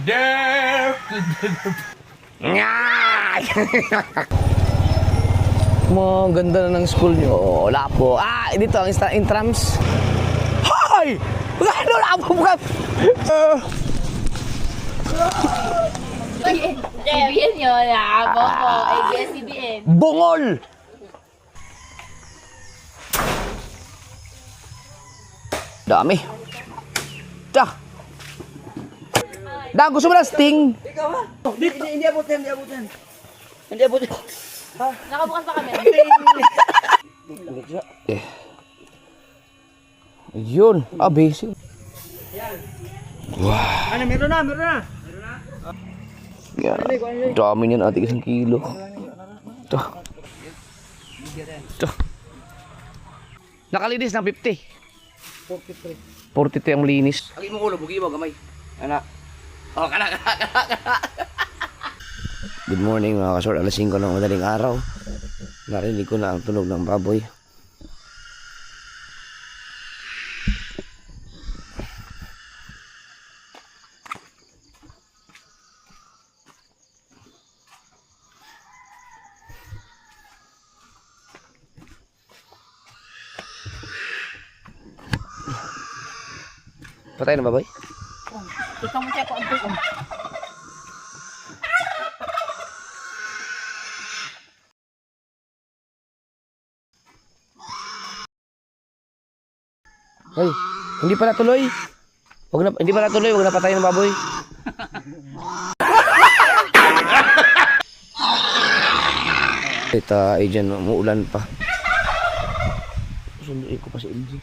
There! Mga ganda na ng school nyo. Wala po. Dito ang intrams. Hoy! Gano na po ka? CBN yun, Bobo. ABS-CBN. Bungol! Dami. Gusto mo na sting? Hindi abutin. Hindi abutin. Nakabukas pa kami. Yun. Basic. Ano, meron na. Yan. Dami niyan, ati isang kilo. Ito. Nakalinis ng 50. 43 ang linis. Agi mo ulo, bugi mo, gamay. Anak. Kana. Good morning mga kasort. Alas 5 ng madaling araw. Narinig ko na ang tunog ng baboy. Patay na baboy? Ikaw mo siya ko ang buong. Hoy, hindi pa natuloy. Hindi pa natuloy, wag na patay ng baboy. Ito, dyan, umuulan pa. Sunduin ko pa si LG.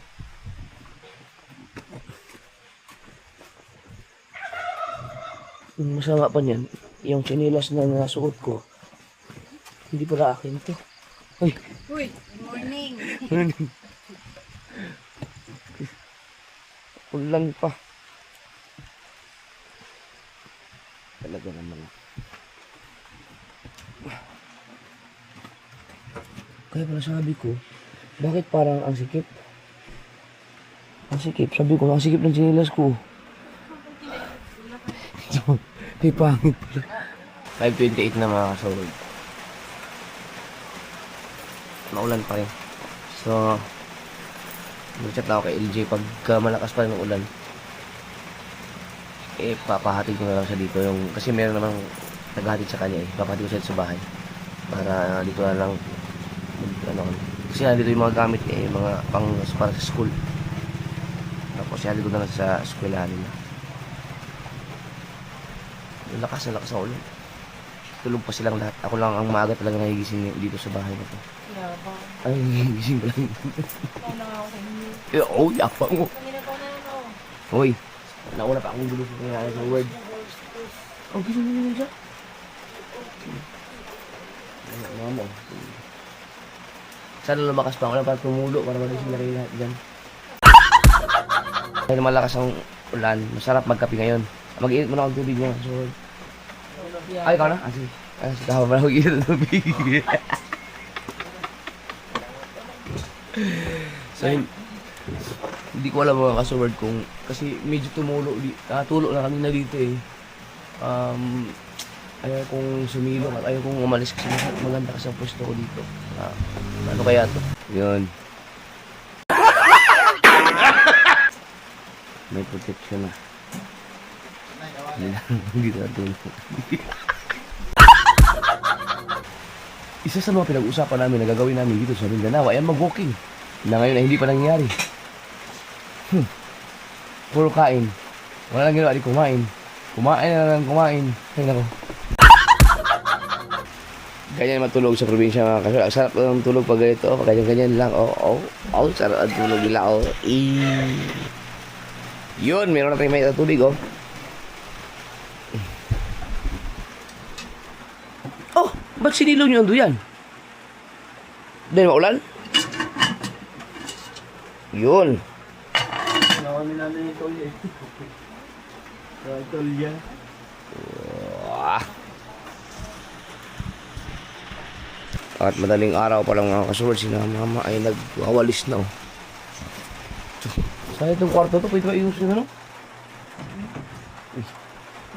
Masama pa niyan, yung chinilas na nasuot ko, hindi pala akin to. Uy, Uy, good morning. ulan pa. Talaga naman. Kaya pala sabi ko, bakit parang ang sikip? Ang sikip, sabi ko, ang sikip ng chinilas ko. May pangit pala. 5:28 na mga kasolog. Maulan pa rin. So, mag-chat na ako kay LJ pagka malakas pa rin ang ulan. Papahatid ko na lang siya dito. Kasi meron namang naghahatid sa kanya papahatid ko siya sa bahay. Para dito na lang kasi nandito yung mga gamit yung mga para sa school. Tapos siya dito na lang sa eskwelahan nila. Lakas na ulan. Tulog pa silang lahat. Ako lang ang maaga talaga nagigising dito sa bahay na to. Yabang. Ay, nagigising ko lang. Ikaw na nga ako sa inyo. Yapang mo. Kanina pa na ako. Hoy, nauna pa akong gulo sa nangyari sa word. Gising mo siya. Mama. Sana lumakas pa ako lang para tumulo para magising na rin lahat dyan. Dahil malakas ang ulan, masarap magkape ngayon. Mag-iinit muna akong tubig niya. So, ay, ikaw na? Sige. Tama pala mag-iinit ng tubig. So, hindi ko alam mga kasword kung kasi medyo tulo na kanina dito ayaw kong sumilong at ayaw kong umalis kasi maganda kasi ang pwesto ko dito. Ano kaya to? Yun. May protection na. Hindi na tulog. Isa sa mga pinag-usapan namin na gagawin namin dito sa Mindanao ay mag-walking na ngayon ay hindi pa nangyayari. Puro kain. Wala lang ginawa, di kumain. Kumain na lang kumain. Ay nako. Ganyan matulog sa probinsya mga kasal. Ang sarap ng tulog pag ganito. Pag ganyan lang. Sarap ang tulog nila. Yun, meron na tayong may tubig ba't sinilo nyo ang duyan? Dahil maulan? Yun. Nawamin namin yung tolya. Tolya. At madaling araw pa lang mga kasurod, sina mama ay nagwawalis na Saan itong kwarto to? Pwede ba iusin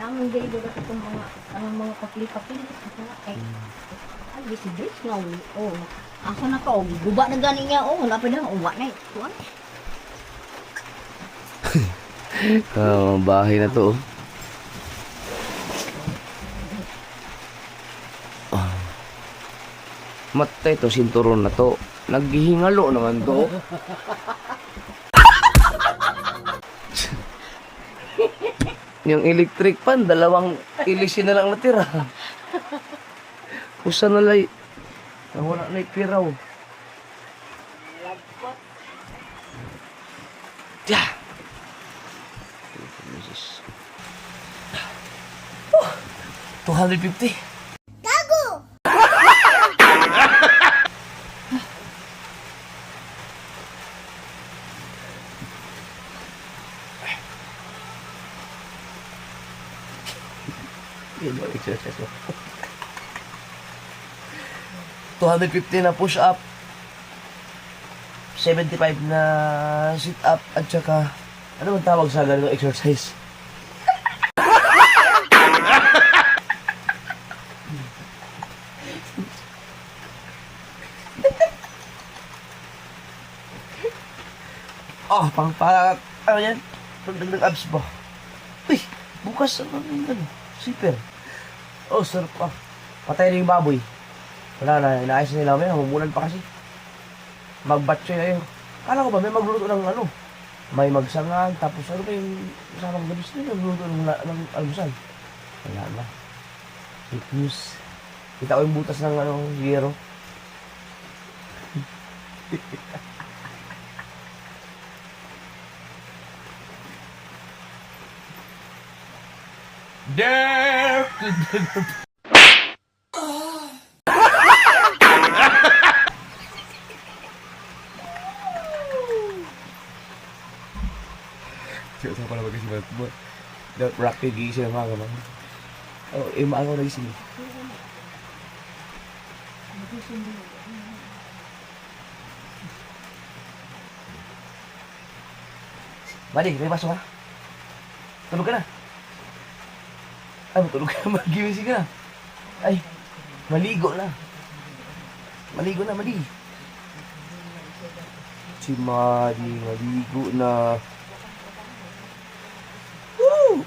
Naman dili do ka itong mga anong mga kapli-kapli. Ay, ay bisigis nga. Oh, asa na ka? Oh, guba na gani niya. Oh, wala pa na. Uwa na. Tuwan. Bahay na to. Matay to, sinturon na to. Naghihingalo naman to. Yung electric fan, dalawang ilisin na lang natira. Usa na lay. Wala na ipiraw. Tiya! 250. Exercise mo. 250 na push up, 75 na sit up, at saka ano bang tawag sa ganito exercise? Ano yan? Pagdagdag abs ba? Uy, bukas ano, zipper. Oh, sarap pa. Patay na yung baboy. Wala na, inaayos nila may namumulan pa kasi. Magbatchoy na yun. Kala ko ba, may magluto ng ano? May magsangag, tapos ano pa yung kasamang gabi sila, magluto ng almusal. Wala na. Fake news. Kita ko yung butas ng ano, yero. Dare to Siya pala mag-isip mo. Dapat rocky gising ang mga man. Oh, maaga na gising. Balik, may pasok ka? Tulog ka na? Ay, matulog ka na, magigising ka na. Ay, maligo na. Maligo na, Madi. Si Madi, maligo na. Woo!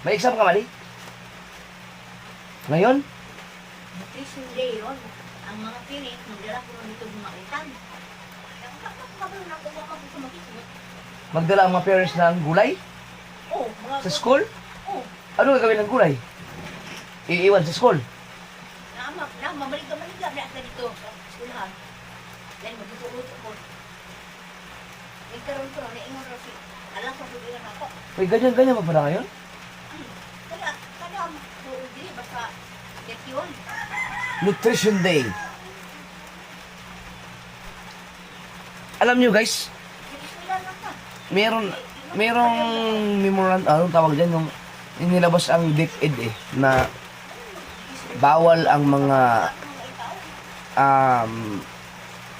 May exam ka, Madi? Ngayon? Nutrition day yun. Ang mga pinik, magdala ko nito bumakitan. Magdala ang mga parents ng gulay? Oh, mga Sa school? Oh, Ano gagawin ng gulay? Iiwan sa school? mabalik ka maliga na ka dito sa skulahan. Dahil magtutuloy ako. Nagkaroon ko na ingon raw si alam sa sugilan ako. Uy, ganyan pa pala ngayon? Kada hindi basta get yun. Nutrition Day. Alam nyo guys, merong memorandum, anong tawag dyan, yung inilabas ang DepEd na bawal ang mga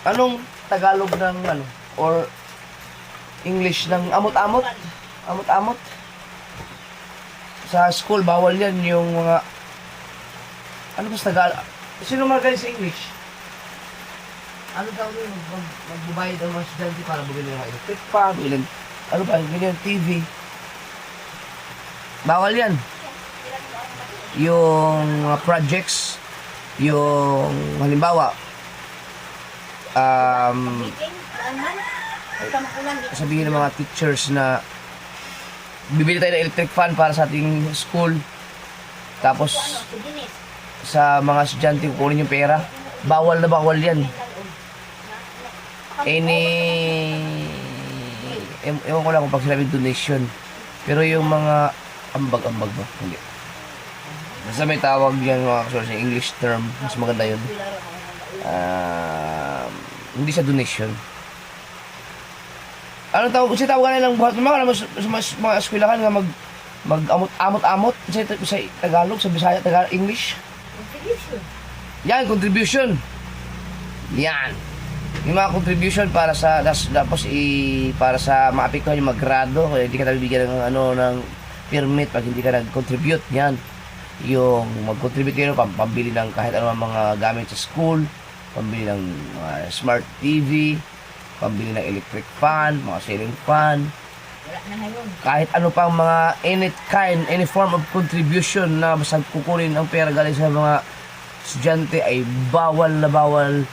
anong Tagalog ng ano or English ng amot-amot sa school. Bawal yan yung mga ano ba sa Tagalog, sino magaling sa English, ano tawag yun, magbubayad ang mga estudyante para bumili ng electric fan, ano ba, ganyan, TV. Bawal yan. Yung mga projects, yung halimbawa, sabihin ng mga teachers na bibili tayo ng electric fan para sa ating school, tapos sa mga estudyante kukunin yung pera, bawal na bawal yan. Ewan ko lang kung pag sinabing donation, pero yung mga ambag-ambag ba? Hindi. Basta may tawag yan mga kasource, English term, mas maganda yun. Hindi sa donation. Ano tawag? Kasi tawagan nilang buhat ng mga eskwelahan nga mag-amot-amot sa Tagalog, sa Bisaya, Tagalog, English. Yan, contribution. Yan. Yung mga contribution para sa para sa maapektuhan yung maggrado, kaya hindi ka nabibigyan ng ng permit pag hindi ka nag-contribute yan. Yung mag-contribute kayo pambili ng kahit anong mga gamit sa school, pambili ng smart TV, pambili ng electric fan, mga ceiling fan, Wala na ngayon. kahit ano pang mga any form of contribution na basta kukunin ang pera galing sa mga estudyante ay bawal na bawal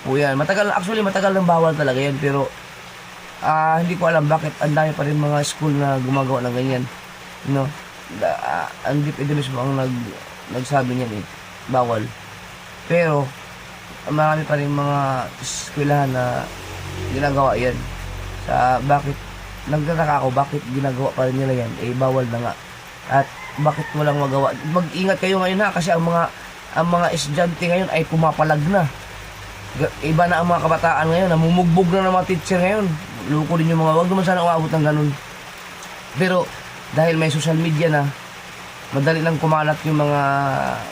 po yan. Matagal nang bawal talaga yan, pero hindi ko alam bakit ang dami pa rin mga school na gumagawa ng ganyan. No? Ang DepEd mismo ang nagsabi niyan bawal. Pero marami pa rin mga eskwelahan na ginagawa yan. Nagtataka ako bakit ginagawa pa rin nila yan, bawal na nga. At bakit walang magawa? Mag-ingat kayo ngayon kasi ang mga estudyante ngayon ay pumapalag na. Iba na ang mga kabataan ngayon, namumugbog na ng mga teacher ngayon. Loko din yung wag naman sana uabot ng ganun. Pero dahil may social media na, madali lang kumalat yung mga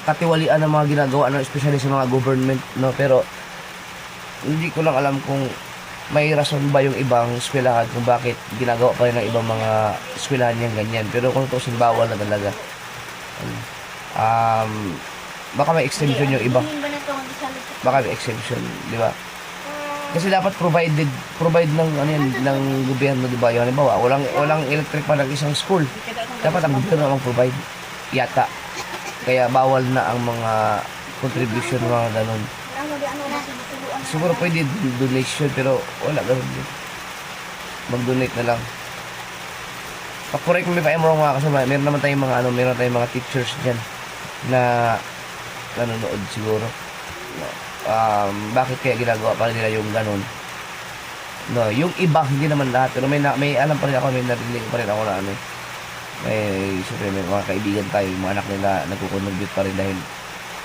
katiwalian ng mga ginagawa, especially sa mga government, no? Pero hindi ko lang alam kung may rason ba yung ibang eskwelahan kung bakit ginagawa pa rin ng ibang mga eskwelahan yung ganyan. Pero kung ito bawal na talaga. Baka may exemption yung iba. Baka may exemption, di ba? Kasi dapat provide ng ng gobyerno, di ba? Yung halimbawa, walang electric pa ng isang school. Dapat ang gobyerno ang provide yata. Kaya bawal na ang mga contribution mga ganun. Siguro pwede donation pero wala ganun din. Mag-donate na lang. Pa-correct mo pa wrong mga kasama. Meron naman tayong mga teachers diyan na nanonood siguro. Bakit kaya ginagawa pa nila yung ganun? No, yung iba hindi naman lahat pero may alam pa rin ako, may narinig pa rin ako na siyempre may mga kaibigan tayo, yung mga anak nila nagko-contribute pa rin dahil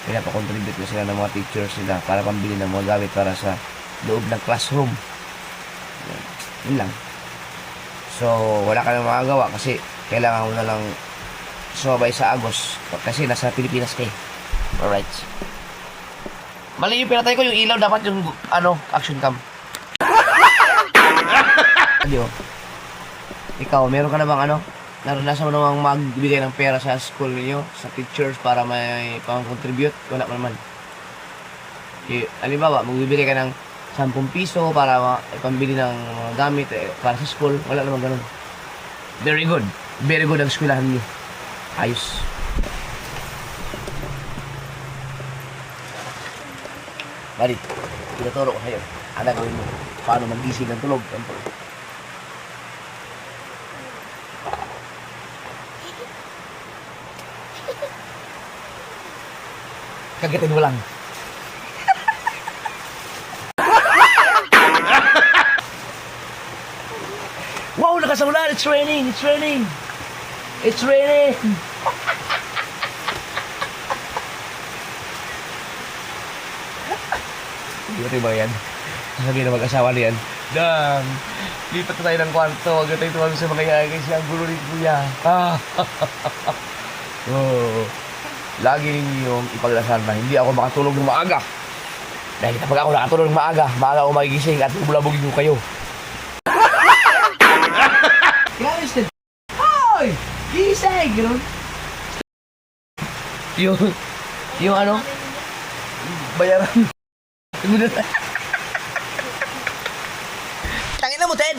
pinapakontribute na sila ng mga teachers nila para pambili ng mga gamit para sa loob ng classroom. Yun lang. So, wala ka nang magagawa kasi kailangan mo na lang sumabay sa Agos kasi nasa Pilipinas kayo. Alright. Mali yung pinatay ko, yung ilaw dapat yung action cam. Adiyo. Ikaw, meron ka na bang naranasan mo namang magbigay ng pera sa school niyo, sa teachers para may pang-contribute? Wala pa naman. Halimbawa, magbibigay ka ng 10 piso para ipambili ng mga gamit para sa school. Wala naman ganun. Very good. Very good ang eskwelahan niyo. Ayos. Bali, tinuturo ko sa'yo. Ano gawin mo? Paano mag-gising ng tulog? Kagitin mo lang. Wow, nakasamulan! It's raining! It's raining! It's raining! Hindi ba yan? Sasabihin na mag-asawa na yan. Dang! Lipat na tayo ng kwarto. Huwag na tayo tumawag sa mga yaya kasi ang gulo rin kuya. Oh. Lagi ninyong ipagdasal na hindi ako makatulog ng maaga. Dahil kapag ako nakatulog ng maaga ako magigising at bubulabugin ko kayo. Guys, hoy! Gising! Ganun. Yung bayaran. Tangin na mo, Ted!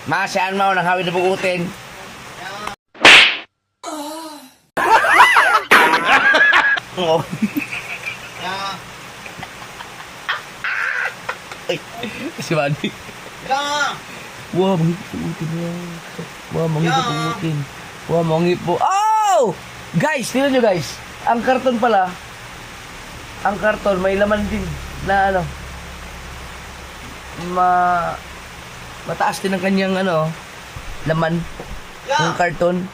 Masaan mo nang hawid na bukutin? Oo. Ay, si Manny. Wah, mangip bukutin mo. Wah, mangip bukutin. Wah, mangip po. Oh! Guys, tingnan nyo guys. Ang karton pala, may laman din na mataas din ang kanyang laman ng karton.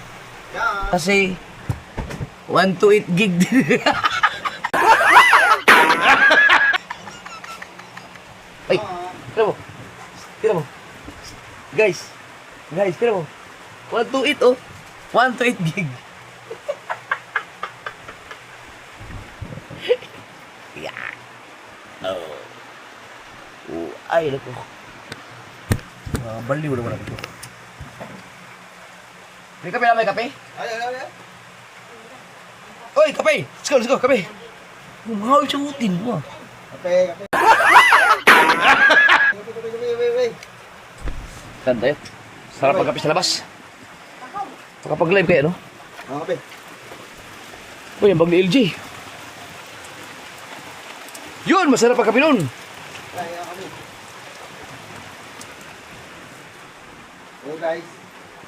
Kasi 128 gig din. Ay, tira mo. Guys, tira mo. 128 128 gig. Ay, naku. Baliw naman ako. May kape na, may kape? Ay. Oy, kape! Let's go, kape! Mahal siya utin mo. Kape. Ganda yun. Sarap magkape sa labas. Makapag-live kayo, no? Kape. Uy, ang bag ni LJ. Yun, masarap ang kape nun. Oh guys.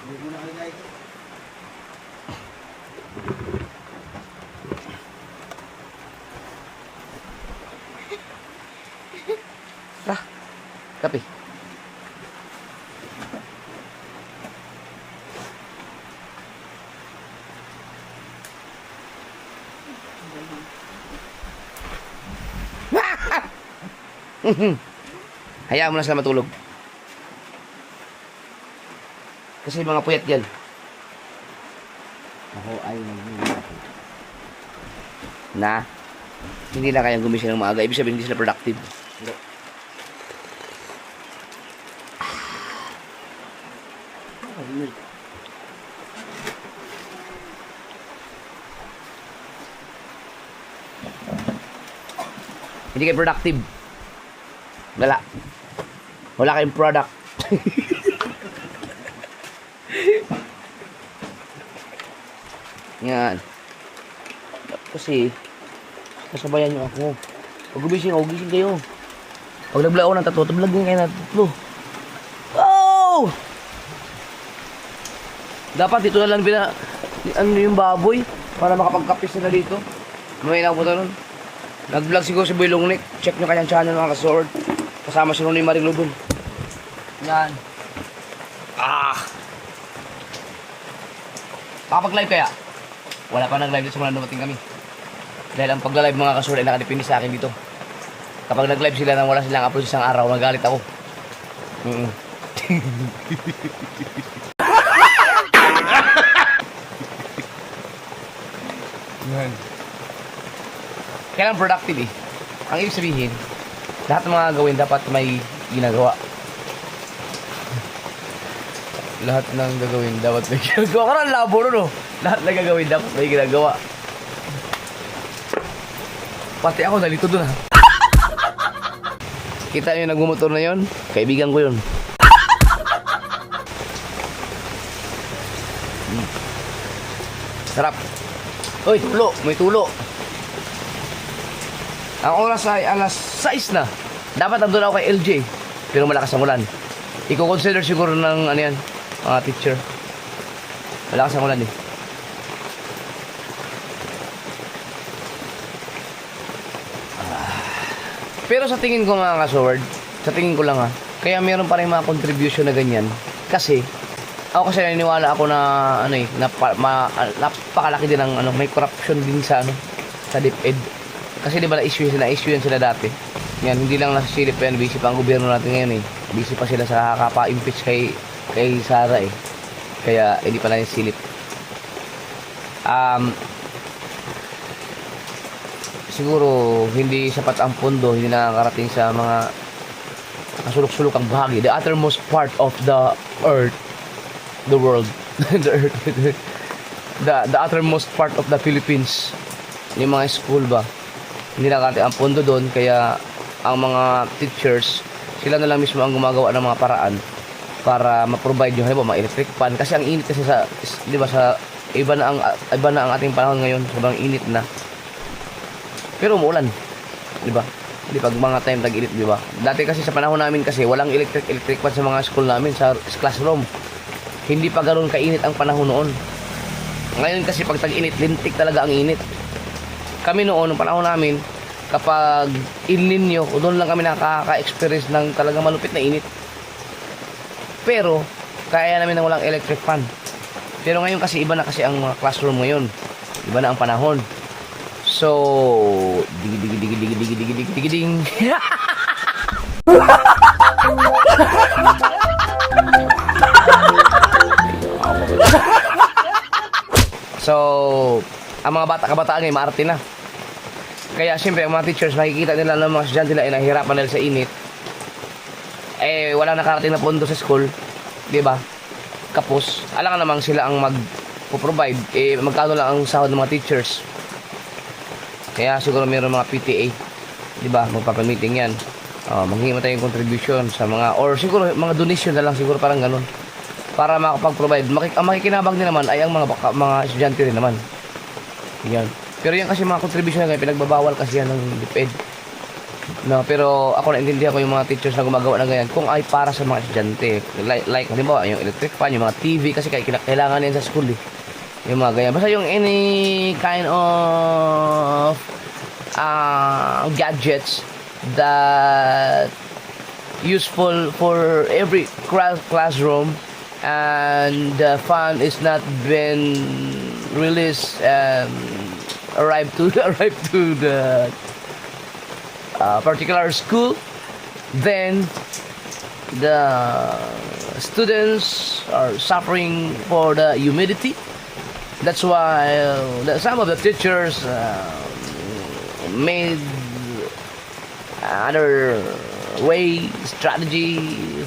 Hindi na kayo guys. Kape. Hayaan mo na sila matulog. Kasi mga puyat yan. Ako ay Na, hindi na kayang gumising ng maaga. Ibig sabihin, hindi sila productive. Hindi kayo productive. Wala kayong product. Yan. Kasi, kasabayan nyo ako. Pag gumising ako, gising kayo. Pag nagblao ng tatlo, tablag din kayo ng tatlo. Oh! Dapat dito na lang ano yung baboy para makapagkapis na dito. May napunta nun. Nag-vlog siguro si Boy Longnek. Check nyo kanyang channel mga kasword. Kasama si Ronnie Maring Lubon. Yan. Kapag-live kaya? Wala pa nag-live dito sa mga dumating kami. Dahil ang pagla-live mga kasword ay nakadepende sa akin dito. Kapag nag-live sila nang wala silang upload isang araw, magalit ako. Yan. Kailangan productive eh. Ang ibig sabihin, lahat ng mga gawin dapat may ginagawa. Lahat ng gagawin dapat may ginagawa. Karang labo nun, no? Lahat ng gagawin dapat may ginagawa. Pati ako nalito dun, ha? Kita nyo yung nagmumotor na yun? Kaibigan ko yun. Sarap. Uy, tulo. May tulo. Ang oras ay alas 6 na. Dapat nandun ako kay LJ. Pero malakas ang ulan. I-consider siguro ng ano yan, mga teacher. Malakas ang ulan eh. Pero sa tingin ko mga kasword, sa tingin ko lang ha, kaya meron pa rin mga contribution na ganyan. Kasi, ako kasi naniniwala ako na, ano eh, napakalaki din ng, may corruption din sa, sa DepEd. Kasi di ba na-issue yan sila dati. Yan, hindi lang nasisilip yan, busy pa ang gobyerno natin ngayon eh. Busy pa sila sa kapa-impeach kay Sara eh. Kaya, hindi pa na yung silip. Siguro hindi sapat ang pondo, hindi nakakarating sa mga kasulok-sulokang bahagi, the uttermost part of the earth, the world, the earth, the uttermost part of the Philippines, yung mga school ba, hindi nakakarating ang pondo doon, kaya ang mga teachers, sila na lang mismo ang gumagawa ng mga paraan para ma-provide yung halimbawa mga electric fan, kasi ang init kasi sa, di ba, sa iba na ang ating panahon ngayon, sobrang init na. Pero umuulan, di ba? Di pag mga time tag-init, di ba? Dati kasi sa panahon namin kasi walang electric fan sa mga school namin, sa classroom. Hindi pa ganoon kainit ang panahon noon. Ngayon kasi pag tag-init, lintik talaga ang init. Kami noon, ng panahon namin, kapag El Nino, doon lang kami nakaka-experience ng talagang malupit na init. Pero, kaya namin ng walang electric fan. Pero ngayon kasi iba na kasi ang classroom ngayon. Iba na ang panahon. So, ding. So, ang mga kabataan ngayon, maarte na. Kaya siyempre, ang mga teachers, nakikita nila ng mga estudyante nila ay nahihirapan nila sa init. eh wala nakarating na pondo sa school, 'di ba? Kapos, alam namang sila ang mag-provide, eh magkano lang ang sahod ng mga teachers. Kaya siguro mayroon mga PTA, 'di ba? Magpapamiting 'yan. Manghingi mo tayong contribution sa mga, or siguro mga donation na lang siguro, parang ganun. Para makapag-provide. Ang makikinabang din naman ay ang mga estudyante rin naman. Yan. Pero yan kasi mga contribution na ganyan, pinagbabawal kasi yan ng DepEd. No, pero ako naintindihan ko yung mga teachers na gumagawa ng ganyan kung ay para sa mga estudyante. Like halimbawa, yung electric fan, yung mga TV, kasi kailangan yan sa school eh. Yung mga ganyan. Basta yung any kind of gadgets that useful for every classroom, and the fund is not been released, arrived to the particular school, then the students are suffering for the humidity. That's why some of the teachers made other strategy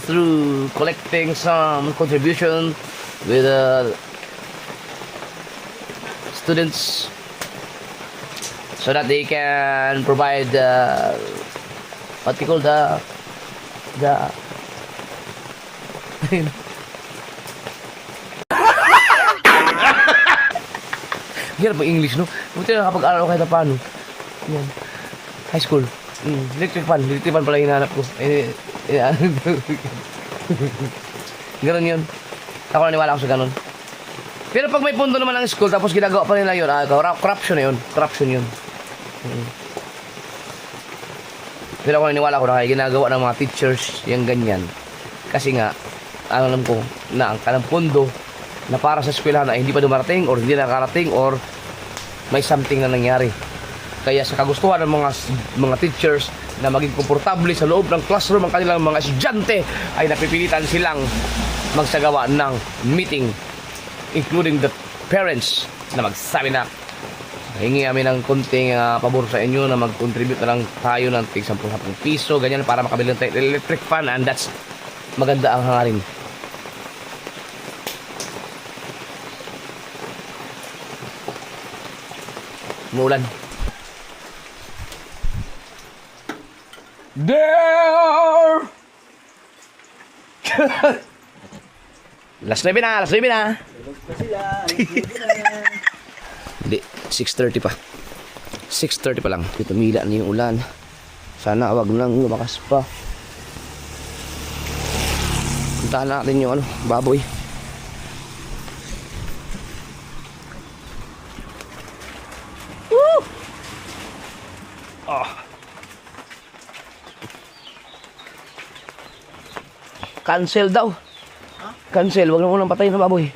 through collecting some contribution with students, so that they can provide what you call the hirap ang English, no? Buti na kapag-aral ko kahit na paano. Yan. High school. Electric fan pala yung hinahanap ko. Ganun yun. Ako naniwala ako sa ganun. Pero pag may pundo naman ang school, tapos ginagawa pa nila yun, corruption na yun. Corruption yun. Pero ako naniwala ko na kaya ginagawa ng mga teachers yung ganyan. Kasi nga, alam ko na ang kanang pundo na para sa eskwelahan ay hindi pa dumarating or hindi nakarating or may something na nangyari. Kaya sa kagustuhan ng mga teachers na maging komportable sa loob ng classroom ang kanilang mga estudyante, ay napipilitan silang magsagawa ng meeting, including the parents, na magsabi na hingi kami ng konting pabor sa inyo na mag-contribute na lang tayo ng tig 10 piso, ganyan, para makabili ng electric fan, and that's maganda ang hangarin. Umuulan. There! Last 9 na. Hindi, 6:30 pa. 6:30 pa lang. Tumila na yung ulan. Sana wag nang lumakas pa. Puntahan natin yung baboy. Woo! Cancel daw. Cancel, wag na mo nang patayin na baboy.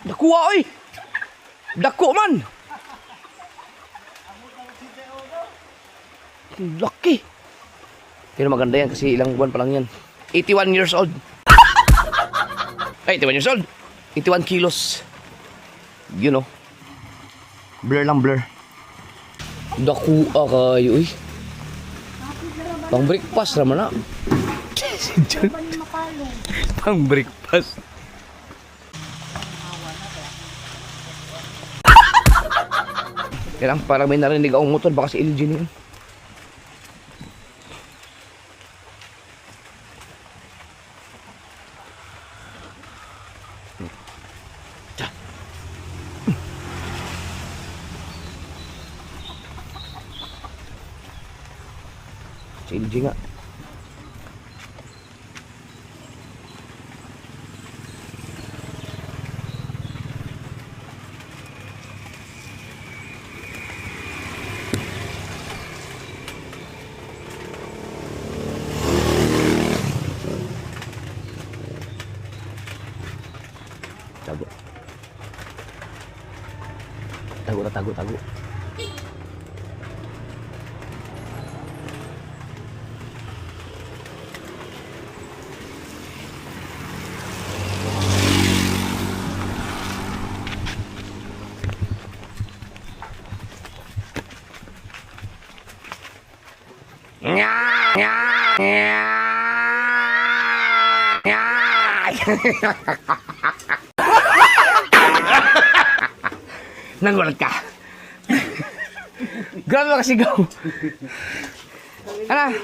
Dakuha oy. Dako man. Lucky. Pero maganda yan kasi ilang buwan pa lang yan. 81 years old. Ay, 81 years old. 81 kilos. You know. Blur lang, blur. Dakuha kayo, uy. Pang breakfast naman na. Pang breakfast. Kailang parang may narinig akong motor, baka si LG na yun. Si LG nga. Tago. Tago. Nagulat ka. Grabe ka sigaw. Ano?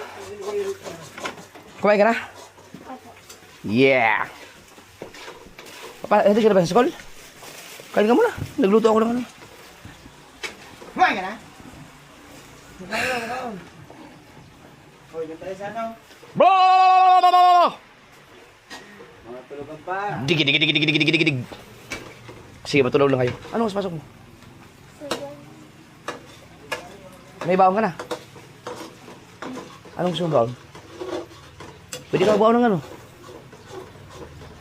Kumain ka na? Yeah. Papa, hindi ka na ba sa school? Kain ka muna. Nagluto ako ng ano. Kumain ka na? Hoy, yung tayo sa ano? Bro! Mga tulugan pa. Dig. Sige, matulog lang kayo. Ano mas pasok mo? May baon ka na? Anong gusto mo baon? Pwede ka baon ng ano?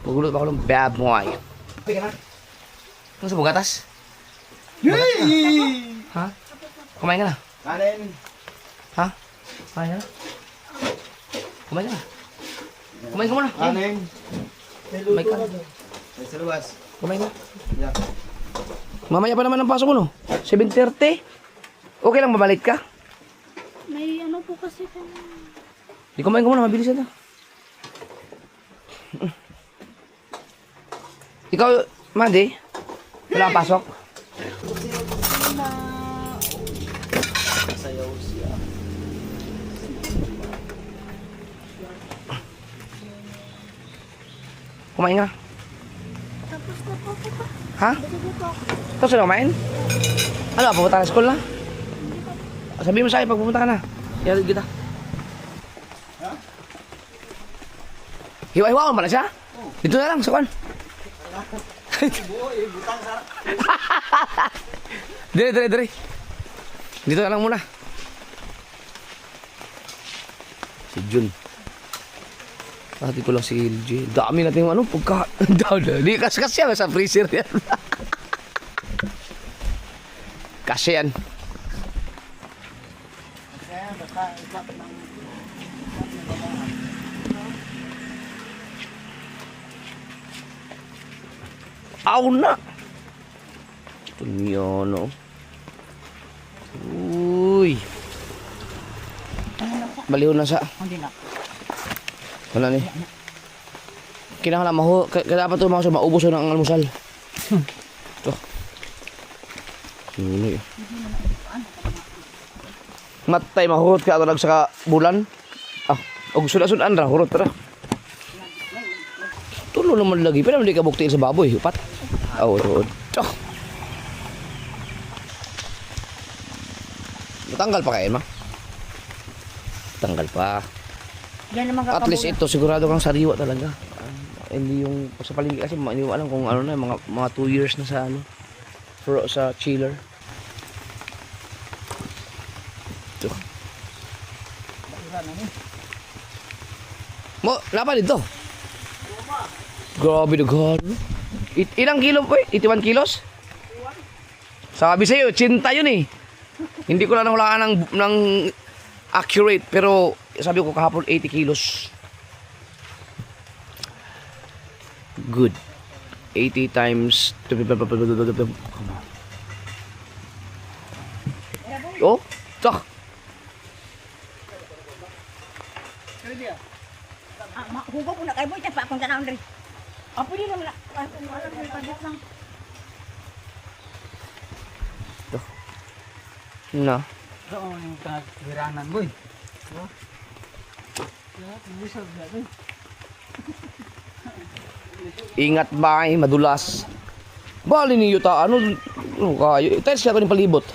Magulot pa ako ng bad boy. Kumain ka na? Ano sa bugatas? Yay! Ha? Kumain ka na? Kanin. Ha? Kumain ka na? Kumain ka na? Kumain ka muna. Kanin. May ka. May sa luwas. Kumain ka. Yeah. Mamaya pa naman ang pasok mo, no? 7:30. Okay lang, mabalik ka? May ano po kasi kami. Di kumain ka muna, mabilis na. Ikaw, Mandy, wala kang pasok? Sayaw siya. Kumain ka. Tapos na po po. Ha? Sige po. Tapos na kumain? Ano, pupunta ka na school na? Sabihin mo sa akin pag pupunta ka na. Ihatid kita. Hiwa-hiwa mo na siya? Dito na lang, sa kwan. Boy, butang sa... Dire. Dito na lang muna. Si Jun. Pati ko lang si LJ. Dami natin yung ano, pagka... Di kas-kas yan sa freezer yan. Kasi yan. Aw na! Ito niyo, no? Uy! Baliw na sa... Hindi na. Wala ni. Kinahanglan maho, dapat to mga maubos na ang almusal. Ito. Ano yun? Matay mahurot ka ato sa bulan. Ah, og sudan ra hurot ra. Tulo naman lagi, pero hindi ka buktiin sa baboy, upat. Oh, ito. Tanggal pa kayo, ma? Tanggal pa. Yan naman At least ito, sigurado kang sariwa talaga. Hindi yung sa palengke kasi hindi mo alam kung ano na, mga 2 years na sa ano. Sa chiller. Ito. Mo, laban dito. Grabe na gano. Ilang kilo po eh? 81 kilos? Sabi sa'yo, 80 yun eh. Hindi ko lang nahulaan ng accurate, pero sabi ko kahapon 80 kilos. Good. 80 times... Oh, tak. Hugo po na kayo boy, pa akong tanawin rin. Apo din naman na. Alam mo, pagkat lang. Na. Doon yung kaghiranan, boy. Ingat ba madulas. Bali ni yuta ano kayo. Tayo siya ko ng palibot.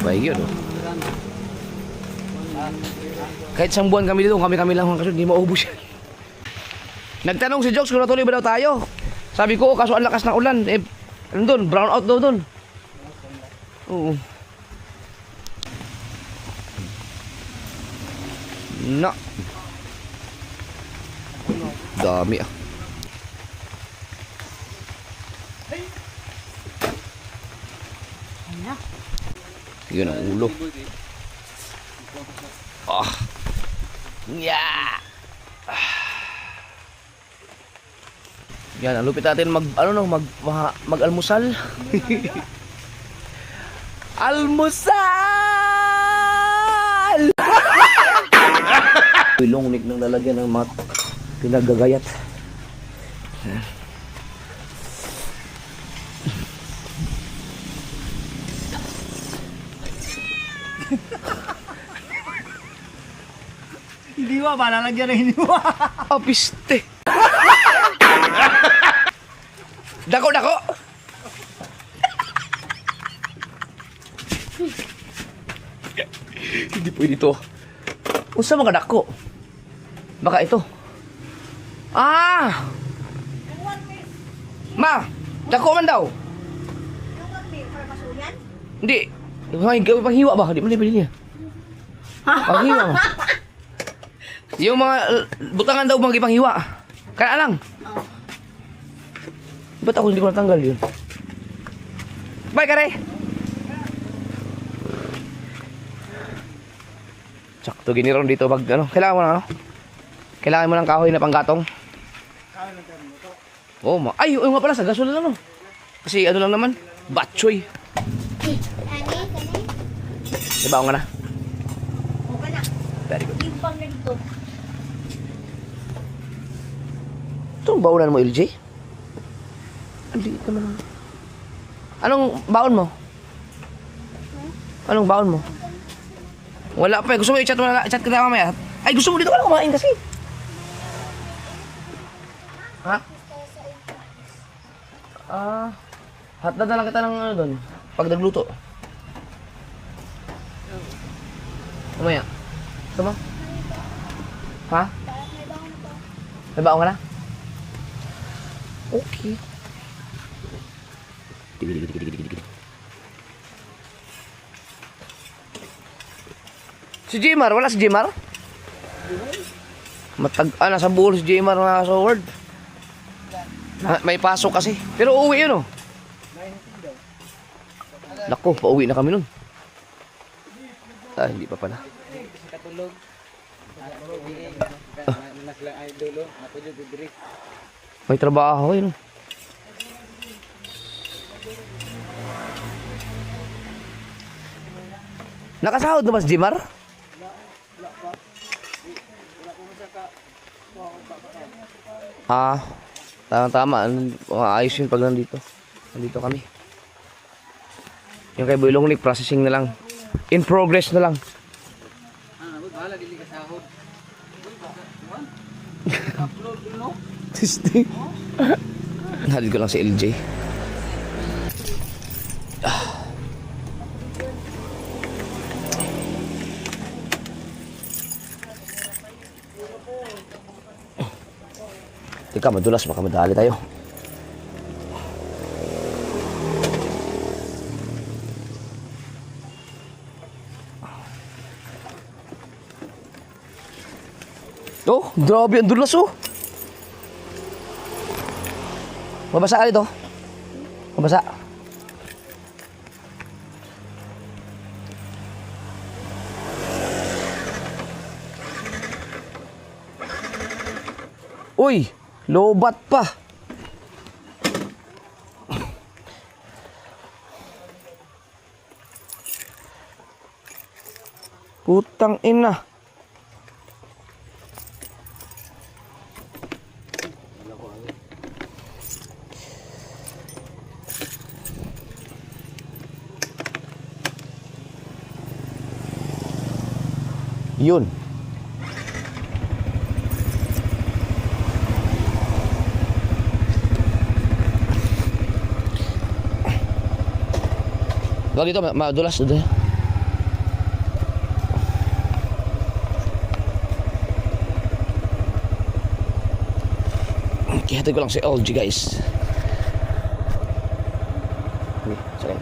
Baik yun. Kahit isang buwan kami dito, kami lang kasi hindi maubos yan. Nagtanong si Jokes kung natuloy ba daw tayo. Sabi ko, kaso ang lakas ng ulan. Eh, ano doon? Brown out daw doon. Oo. Na. Dami ah. Yun ang ulo. Ah. Yeah. Yan, ang lupit natin mag-almusal. Almusal! Long neck nang lalagyan ng mga pinagagayat. Hindi ba? Lalagyan na hiniwa. Apiste. Dako, dako. Hindi pwede ito. Unsa mga dako? Baka ito. Ah! Ma! Dako man daw. Hindi. Panghiwa ba? Hindi mo pwede niya. Panghiwa mo. Yung mga butangan daw mga ipanghiwa. Kaya lang. Ba't ako hindi ko natanggal yun? Bye, kare! Sakto giniron dito pag ano. Kailangan mo na ano? Kailangan mo ng kahoy na panggatong. Oh, ay, yung nga pala sa gasol lang no. Kasi ano lang naman, batchoy. Diba ako nga na? Okay na. Very good. Timbang na dito. Itong baunan mo, LJ? Ang liit naman. Anong baon mo? Anong baon mo? Wala pa eh. Gusto mo i-chat mo na, i-chat kita mamaya? Ay, gusto mo dito ka lang kumain kasi. Ha? Hotdog na lang kita ng ano doon. Pag nagluto. Mamaya. Gusto mo? Ha? May baon ka na? Okay. Si Jmar, wala si Jmar? Nasa buhol si Jmar na sa word. May pasok kasi. Pero uuwi yun oh. Naku, pauwi na kami nun. Hindi pa pala. Katulog. Ay dulo, natulog diri. May trabaho yun. Nakasahod na ba si Jmar? Tama. Ayos yun pag nandito. Nandito kami. Yung kay Boy Long Nick, processing na lang. In progress na lang. Wala dili ka sahod. Testing. Nahalid ko lang si LJ. Teka, madulas. Baka madali tayo. Oh, grabe ang dulas oh. Mabasa ka dito. Mabasa. Uy, lobat pa. Putang ina. Yun. Wag dito, madulas doon. Kaya ko lang si LG guys. Ini, sorry.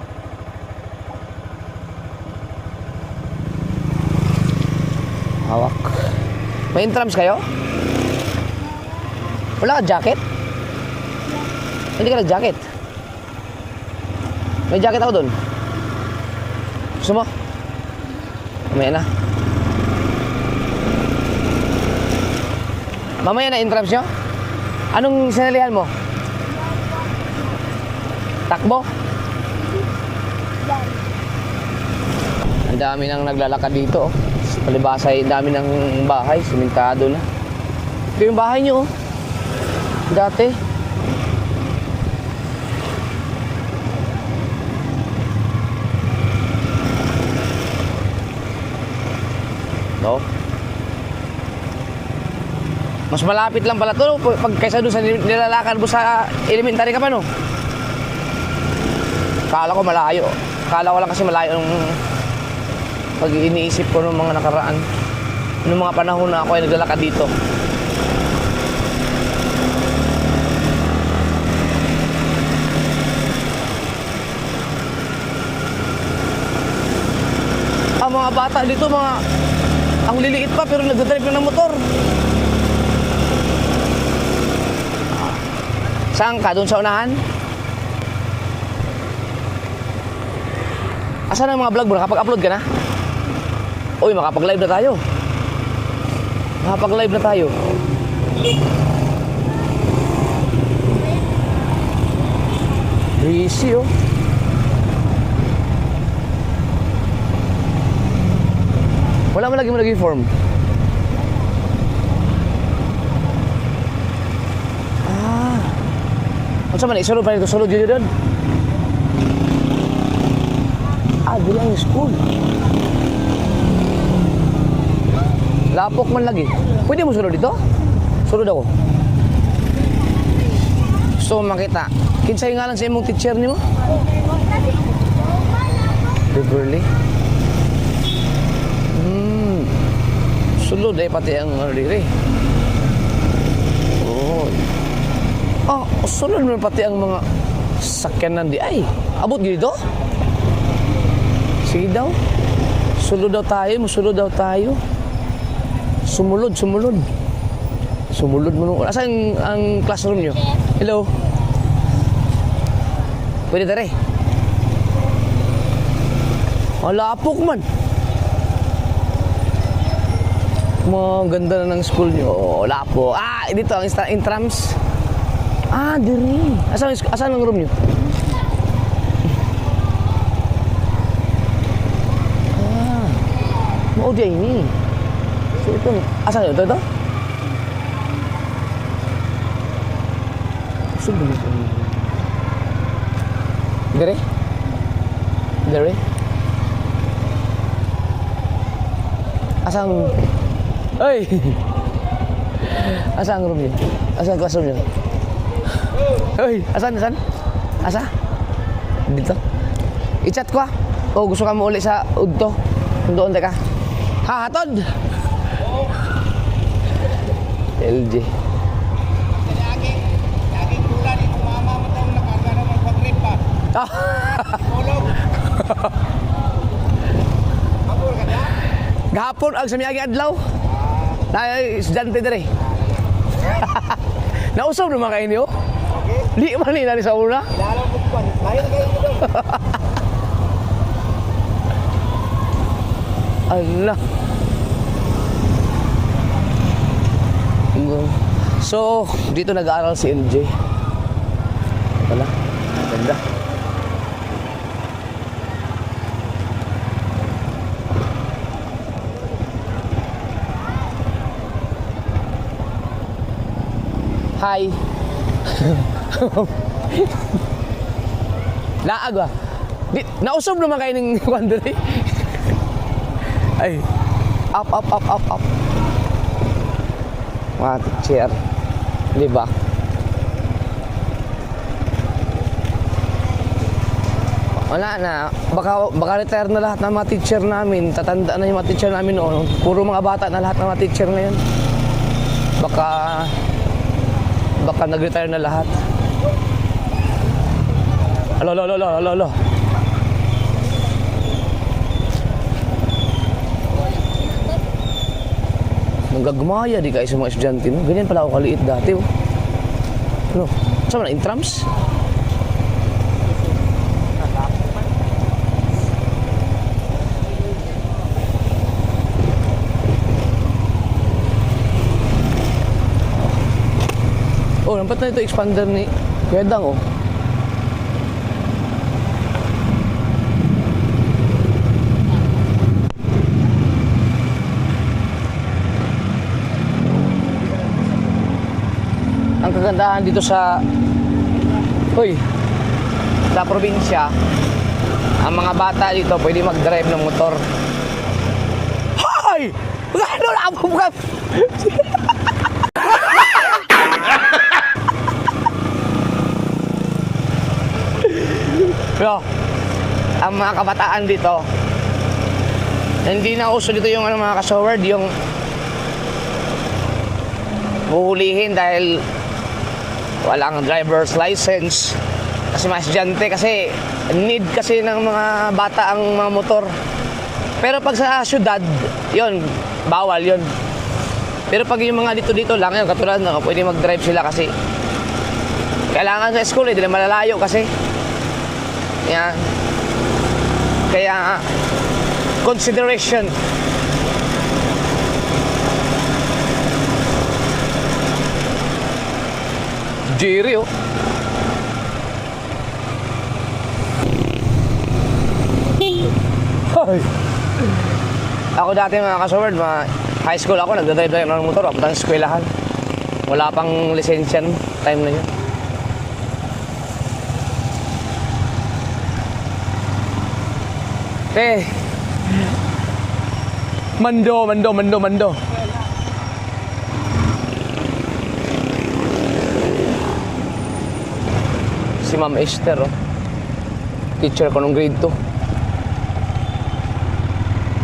Hawak. May intrams kayo? Wala ka jacket? Hindi ka nag-jacket? May jacket ako doon. Gusto mo? Mamaya na. Mamaya na intrams nyo? Anong sinalihan mo? Takbo? Ang dami nang naglalakad dito. Palibasa ay dami ng bahay, simentado na. Ito yung bahay nyo, oh. Dati. No? Mas malapit lang pala to, no? Pag kaysa doon sa nilalakad mo sa elementary ka pa, no? Kala ko malayo. Kala ko lang kasi malayo nung pag iniisip ko nung mga nakaraan. Nung mga panahon na ako ay naglalakad dito. Ang mga bata dito, ang liliit pa pero nagdadrive na ng motor. Saan ka? Doon sa unahan? Asan ang mga vlog mo? Nakapag-upload ka na? Uy, makapag-live na tayo. Makapag-live na tayo. Easy, oh. Wala mo lagi mo lagi form. Ano man, isulod pa nito, sulod yun doon. Dili ang school. Lapok man lagi. Pwede mo sulod dito? Sulod ako. So makita. Kinsay nga lang sa imong teacher ni mo? Beverly. Sulod ay pati ang diri. Sulod mo pati ang mga sakyanan di ay. Abot dito? Sige daw. Sulod daw tayo, musulod daw tayo. Sumulod. Sumulod mo nung... Asan ang classroom nyo? Hello? Pwede tari? Lapok man. Maganda na ng school nyo. Lapok. Dito ang intrams. Diri. Asan ang room nyo? Mau dia ini. So ito. Asan ito? Sudah ito. Diri? Diri? Asan? Hey! Asan ang room nyo? Asan ang classroom nyo? Hey, asan? Asa? Dito. I-chat ko o gusto ka mo uli sa udto. Doon ka. Hatod. LG. Laging tulan ni mama mo taong nakaga na magpag-trip pa. Tulog. Hapon ka na? Gahapon ang samiyagi adlaw. Estudyante dire. Nausaw naman kayo niyo? Di man ni sa una. Ilalang mo pa. Lain kayo dito. Allah. So, dito nag-aaral si LJ. Wala. Ganda. Hi. Laag ba? Nausob naman kayo ng kwandari. Ay. Up. Mga teacher. Diba? Wala na. Baka retire na lahat ng mga teacher namin. Tatanda na yung mga teacher namin noon. Puro mga bata na lahat ng mga teacher ngayon. Baka nag-retire na lahat. Alo. Nanggagmaya di kayo sa mga estudyante, no? Ganyan pala ako kaliit dati, oh. Ano? Saan na? Intrams? naman, ba't na ito expander ni Kuya Dang, oh? Ang kagandahan dito sa probinsya, ang mga bata dito pwede mag-drive ng motor. Hoy! Ano na ako bukas? Pero, ang mga kabataan dito, hindi na uso dito yung mga kasoward, yung huhulihin dahil walang driver's license kasi mas estudyante, kasi need kasi ng mga bata ang mga motor. Pero pag sa syudad, yon bawal yon. Pero pag yung mga dito lang, yun, katulad na pwede mag-drive sila kasi kailangan sa school, hindi na malalayo kasi. Yan. Kaya consideration. Jerry, oh. Hoy. Ako dati mga kasoward, high school ako, nagdadrive ng motor, papunta sa eskwelahan. Wala pang lisensya no, time na yun. Mando. Si Ma'am Esther, oh. Teacher ko nung grade 2.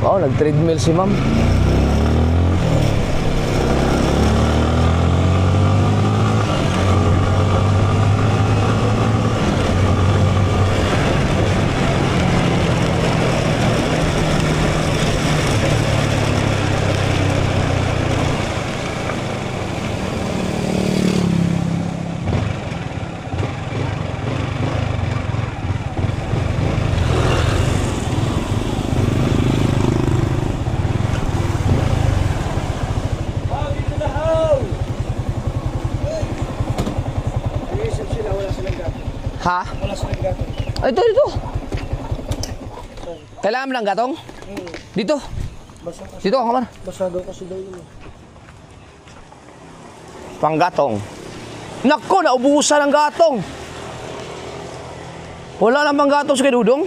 Wow, nag-treadmill si Ma'am. Ha? Wala silang gato. Ito. Kailangan mo ng gatong? Dito. Dito, kamar. Basado kasi daw yun. Panggatong. Nako, naubusan ng gatong. Wala nang panggatong sa Dudong.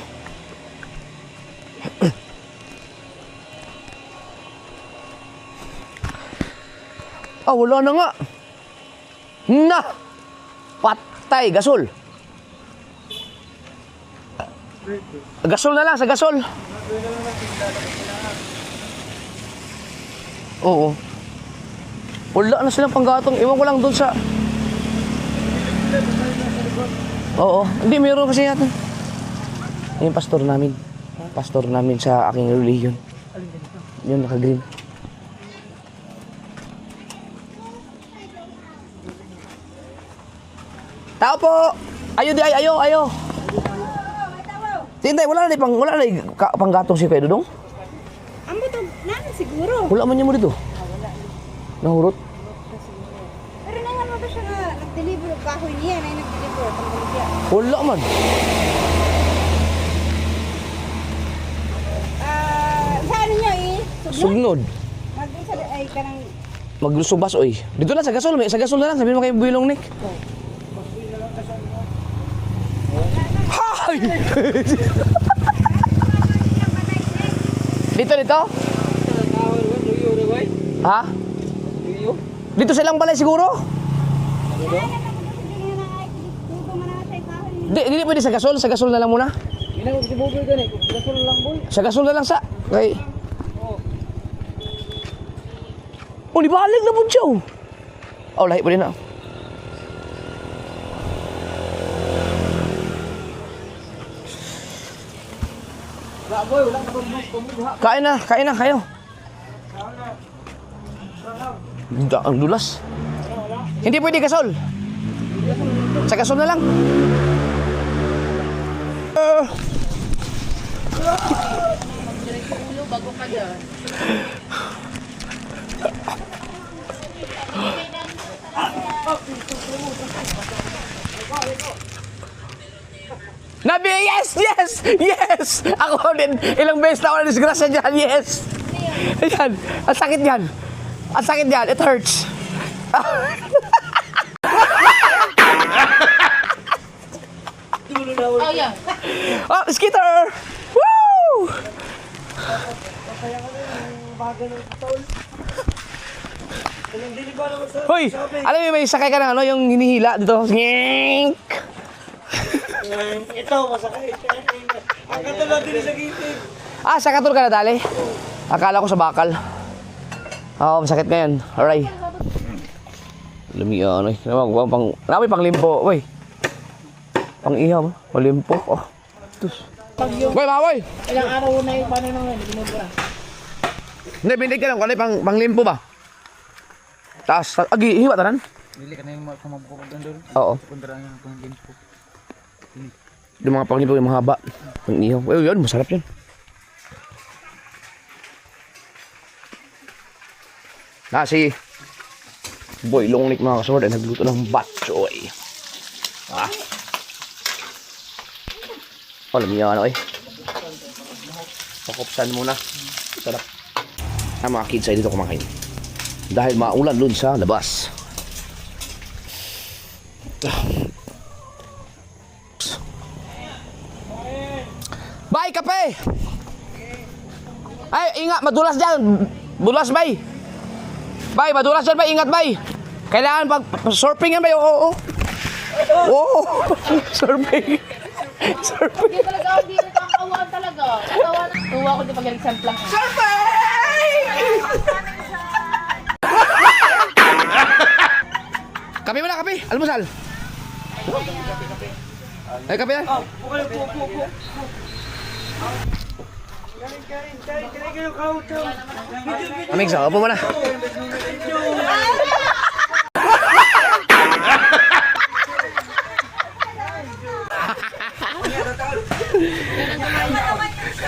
Wala na nga. Na! Patay, gasol. Gasol na lang, sa gasol. Oo. Wala na silang panggatong. Iwan ko lang doon sa... Oo. Hindi, meron kasi natin. Yung pastor namin. Pastor namin sa aking religion. Yun, naka-green. Tao po! Ayo. Tintay, wala na panggatong si Kuya Dudong? Amo to, namin siguro. Wala man niya mo dito? Wala. Nahurot? Pero nangan mo ba siya nga nag-deliver kahoy niya, na nag-deliver pang baligya. Wala man. Sa ano niya Sugnod. Mag-isa ay kanang Maglusubas, oy. Dito lang, sa gasol. Sa gasol na lang. Sabihin mo kayo builong, Nick. Hay! Dito? Ha? Dito silang balay siguro? Di pwede sa gasol. Sa gasol na lang muna. Sa gasol na lang sa... Okay. Di balik na po siya. Lahi pa rin na. Kain na kayo. Ang dulas. Hindi pwede gasol. Sa gasol na lang. Bago ka dyan. Nabi, yes, yes, yes! Ako din, ilang beses na ako na-disgrasya dyan, yes! Ayan, ang sakit yan. Ang sakit yan, it hurts. Oh, yeah. Oh, skitter! Woo! Hoy, alam mo may sakay ka ng ano, yung hinihila dito. Ngink! Ito, masakit. Ang katulad din sa gitid. Ah, sa katul ka na dali? Akala ko sa bakal. Oo, masakit ngayon. Alright. Lumiyan, eh. Namin pang limpo, boy. Pang ihaw, palimpo. Oh. Tus. Boy, mga boy! Ilang araw na yung paano naman, binubura. Hindi, bindig ka lang. Kung ano yung pang limpo ba? Taas, agi, hiwa tanan? Dili ka na yung kumabukod doon. Oo. Kundra yung panglimpo. Yung mga pang limpo, yung mahaba. Pang ihaw. Eh, yun, masarap yun. Si Boy Longnik mga kasword ay nagluto ng batchoy. Ah. Alam niyo ano eh. Pakupsan muna. Sarap. Ang mga kids ay dito kumakain. Dahil maulan dun sa labas. Bay, kape! Ay, ingat, madulas dyan. Bulas, bay. Bay, madulas dyan, bay. Ingat, bay. Kailangan pag surfing yan, bay. Oo. Oo. Surfing. Surfing. Hindi talaga, hindi nakakawaan talaga. Tuwa ko di pag example lang. Surfing! Kape mo na, kape. Almusal. Ay, kape na. Amig, sa upo mo na.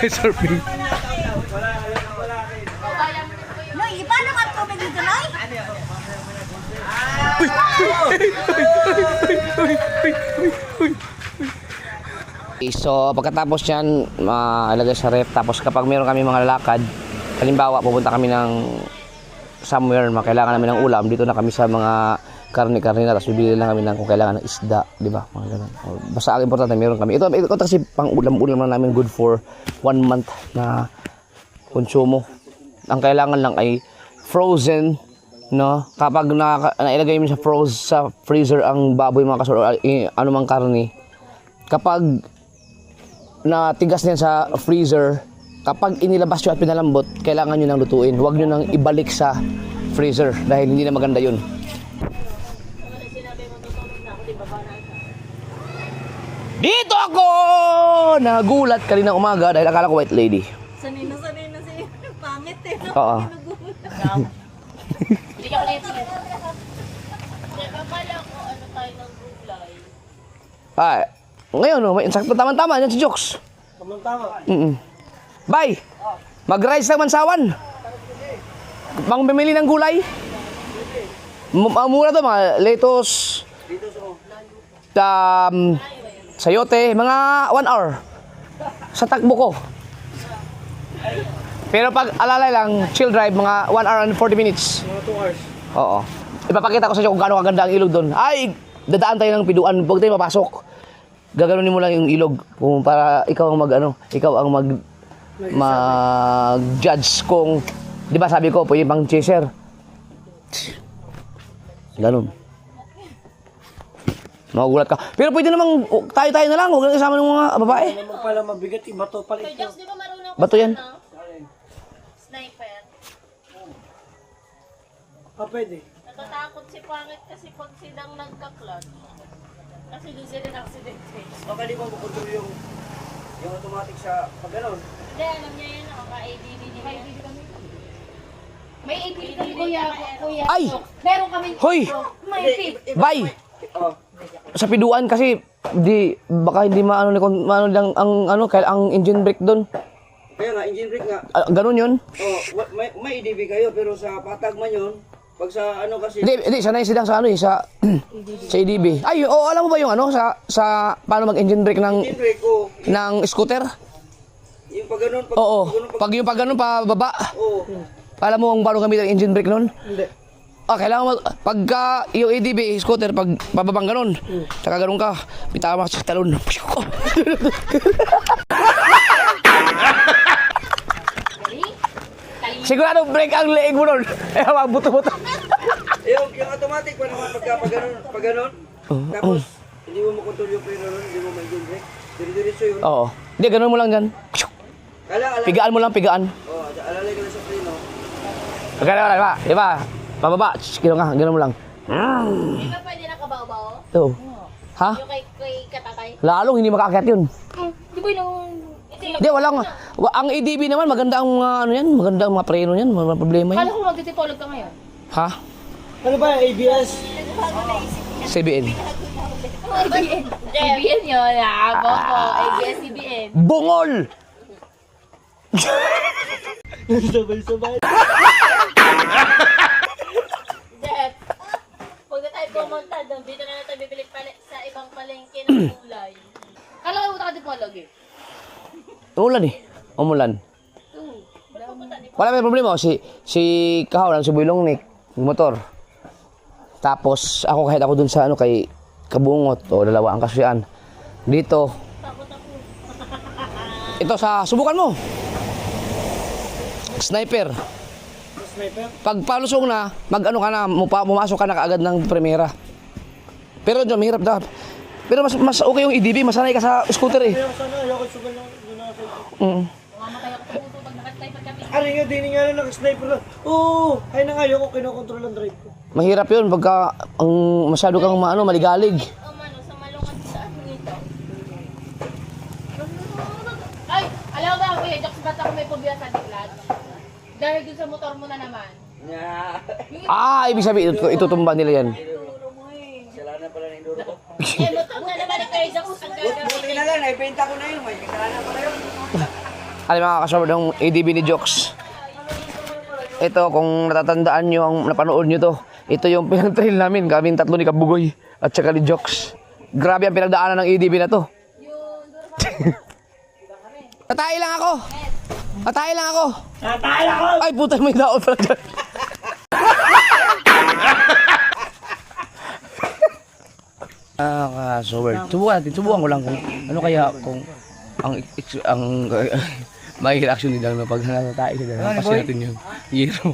Surfing. Noy, paano ka tubig dito, Noy? Okay, so pagkatapos yan, ilagay sa ref. Tapos kapag meron kami mga lalakad, halimbawa pupunta kami ng somewhere, kailangan namin ng ulam, dito na kami sa mga karne-karne na, tapos bibili lang kami ng kung kailangan ng isda, di ba? Mga ganun. Basta ang importante, meron kami. Ito kasi pang ulam-ulam lang namin, good for 1 month na konsumo. Ang kailangan lang ay frozen, no? Kapag nailagay mo sa freezer ang baboy mga kasoro, anumang karne, kapag natigas niyan sa freezer, kapag inilabas nyo at pinalambot, kailangan nyo nang lutuin. Huwag nyo nang ibalik sa freezer dahil hindi na maganda yun. Dito ako! Nagulat kanina umaga dahil akala ko white lady. Sanay na si pangit eh. Oo. Hindi ka ulit. Nagkakala ko ano tayo ng gulay. Ay, ngayon, no, may insakto tama-tama yan si Jokes. Tama-tama. Bye! Mag-rice ng mansawan. Bang bumili ng gulay. Mura to, mga lettuce, sayote, mga 1 hour sa takbo ko. Pero pag alalay lang, chill drive, mga 1 hour and 40 minutes. Mga 2 hours. Oo. Ipapakita ko sa inyo kung gaano kaganda ang ilog doon. Ay, dadaan tayo ng piduan. Huwag tayo mapasok. Gaganunin mo lang yung ilog para ikaw ang mag-judge kung, di ba sabi ko, pwede pang chaser. Ganun. Magugulat ka. Pero pwede namang tayo-tayo na lang. Huwag lang isama ng mga babae. Ano naman pala mabigat, iba to pala ito. Di ba marunong ko Bato yan. Sniper. Pwede. Natatakot si Pangit kasi pag silang nagka-clutch. Kasi di sila na-accidente. Baka di ba makontrol yung automatic sa pag gano'n? Hindi, alam niya yun. Naka-ADD niya yan. May ADD kami, kuya. Ay! Meron kami. Hoy! May tip. Bye! Sa piduan kasi baka hindi maano lang ang engine brake doon. Kaya nga, engine brake nga. Ganun 'yun. May EDB kayo pero sa patag man yun, Pag sa ano kasi, Hindi, sanay sila sa ano eh, sa EDB. Ay, alam mo ba yung ano, sa paano mag-engine brake Brake ko, ng scooter? yung pag ganun, Oo, pag ganun pa baba. Oo. Alam mo kung paano gamitin ang engine brake nun? Hindi. Kailangan mo, pagka yung EDB scooter, pag bababang ganun, saka ganun ka, bitama sa talon. Sigurado break ang leeg mo nun. Buto-buto. Yung automatic pa naman pag ganun. Tapos, hindi mo makontrol yung preno nun, hindi mo ma-engine brake. Dire-diretso yun. Oo. Hindi, ganun mo lang dyan. Pigaan mo lang, pigaan. Oo, alalay ka lang sa preno. Ganun, di ba? Pababa, ganun ka, ganun mo lang. Di ba pwede nakabaw-baw? Oo. Ha? Yung kay katatay? Lalong hindi makaakyat yun. Di ba yung... Hindi, walang, ang EDB naman, maganda ang mga, ano yan, maganda ang mga preno yan, mga problema yan. Kala ko magtitipolog ka ngayon. Ha? Ano ba, ABS? CBN. ABN yun, Boko. ABS-CBN. Bungol! Sabay-sabay. Jet, huwag na tayo pumunta doon. Dito na tayo bibili sa ibang palengke ng kulay. Kala ko ka tipolog eh. Umulan eh. Umulan. Wala may problema. Si Kahaw lang, si Builong Nick, motor. Tapos kahit ako dun sa ano kay Kabungot o dalawa ang kasuyan. Dito. Ito subukan mo. Sniper. Pag palusong na, mag-ano ka na, pumasok ka na kaagad ng primera. Pero dyan, mahirap dapat. Pero mas okay yung EDB, masanay ka sa scooter eh. Sana, ayoko sugal lang. Mamatay ako tumuto pag nakasniper kami. Ano nga, di nga lang naka-sniper lang. Oo, ay na nga, ayoko kinokontrol ang drive ko. Mahirap yun pagka masyado kang maligalig. O mano, sa malungan sa ano nito. Ay, alam mo ba, kuya, Jokes, ba't ako may phobia sa diklat? Dahil dun sa motor mo na naman. Yeah. Ibig sabihin, itutumba nila yan. Kasalanan pala ng induro ko. Eh, motor na naman ni Kuya Jokes ang Buti gagawin. na lang, naibenta ko na yun. May kasalanan pala yun. Alam mga kasama ng ADB ni Jokes. Ito, kung natatandaan nyo, napanood nyo to, ito yung pinag-trail namin, kaming tatlo ni Kabugoy at saka ni Jokes. Grabe ang pinagdaanan ng ADB na to. Tatay lang ako! Tatay lang ako! Ay, puta, may daot pala dyan. So weird. Subukan ko lang kung ano kaya kung ang may reaction nila no pag natatay sila. Kasi natin yung hero.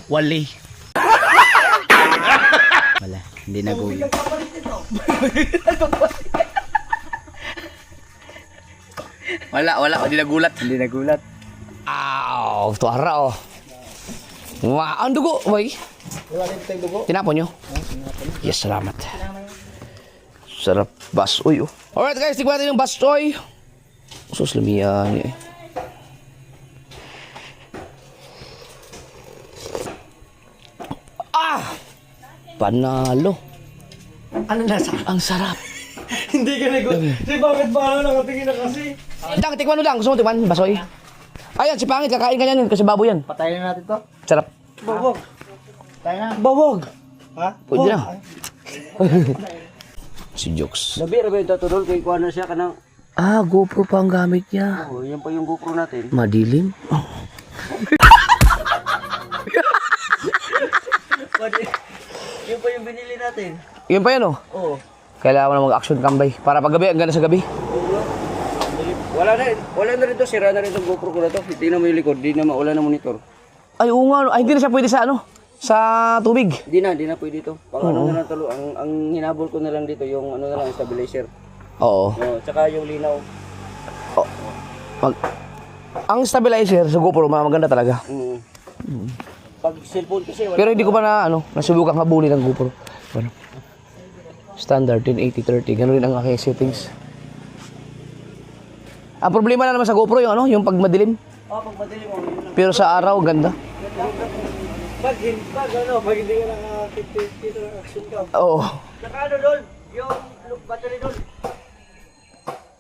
Wali. Wala, hindi nagulat. Wala, hindi nagulat. Hindi nagulat. Tuara oh. Wow, ang dugo, boy. Wala rin tayong dugo. Tinapon nyo? Yes, salamat. Sarap basoy oh. Alright guys, tignan natin yung basoy. Sus, lumiyan eh. Panalo. Ano nasa? Ang sarap. Hindi ka nagulat. Si bakit ba nakatingin na kasi? Dang, tikman mo lang. Gusto mo tikman? Basoy. Ayan, si Pangit. Kakain ka yan kasi baboy yan. Patayin na natin to. Sarap. Bawag. Tayo na. Bawag. Ha? Pwede na. Si Jokes. Labi, rabi ito tudol. Kaya kuha na siya ka ng... GoPro pa ang gamit niya. Oh, yan pa yung GoPro natin. Madilim. Yan pa yung binili natin. Yun pa yan oh. Oo. Kailangan mo na mag-action kambay. Para pag gabi, ang ganda sa gabi. Wala na rin to. Sira na rin itong GoPro ko na to. Tingnan mo yung likod. Di na maula na monitor. Ay, oo nga. Ay, hindi na siya pwede sa ano? Sa tubig. Di na pwede ito. Pang ano na lang talo. Ang hinabol ko na lang dito yung ano na lang, stabilizer. Oo. Oh, tsaka yung linaw. Ang stabilizer sa GoPro, maganda talaga. Pag cellphone kasi wala. Pero hindi ko pa na, nasubukang habulin ng GoPro. Ano? Standard, 1080-30. Ganun rin ang aking settings. Ang problema na naman sa GoPro, yung pag madilim. Pag madilim mo. Pero sa araw, ganda. Pag hindi ka nakakita ng action ka. Oo. Saka ano doon, Yung battery doon.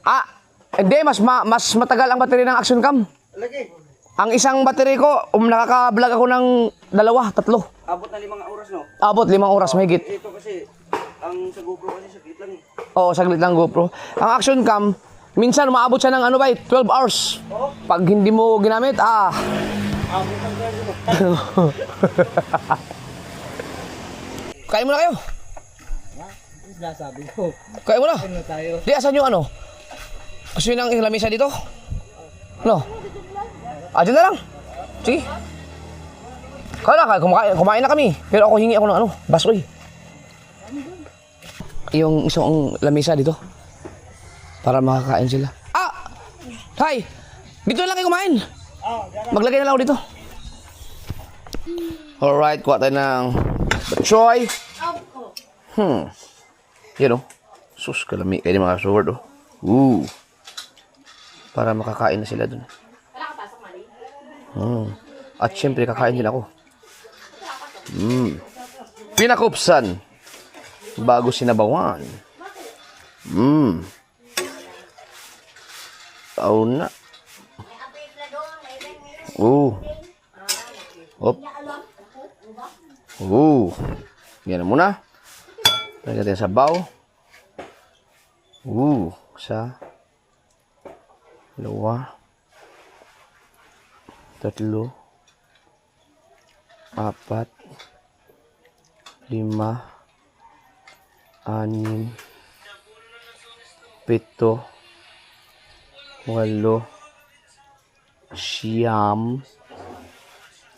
Ah, hindi, mas matagal ang battery ng Action Cam. Lagi. Ang isang battery ko, nakaka-vlog ako ng 2, 3. Abot na 5 oras, no? Abot 5 oras mahigit. Ito kasi, ang sa GoPro kasi sakit lang eh. Oo, saglit lang GoPro. Ang Action Cam, minsan umaabot siya ng 12 hours. Pag hindi mo ginamit, Kain muna kayo. Sabi ko, Kain muna. ano tayo? Di, asan yung ano? Gusto nyo ng lamisa dito? No? Diyan na lang. Sige. Kaya kumain na kami. Pero ako hingi ako ng basoy. Yung isang lamisa dito. Para makakain sila. Hi! Dito na lang kayo kumain. Maglagay na lang ako dito. Alright, kuha tayo ng batsoy. Yan o. Sus, kalami kayo mga sword para makakain na sila dun. At syempre, kakain din ako. Pinakupsan. Bago sinabawan. Oh na. Hop. Yan na muna. Lagyan natin sa sabaw. Sa 2, 3, 4, 5, 6, 7, 8, 8, 9.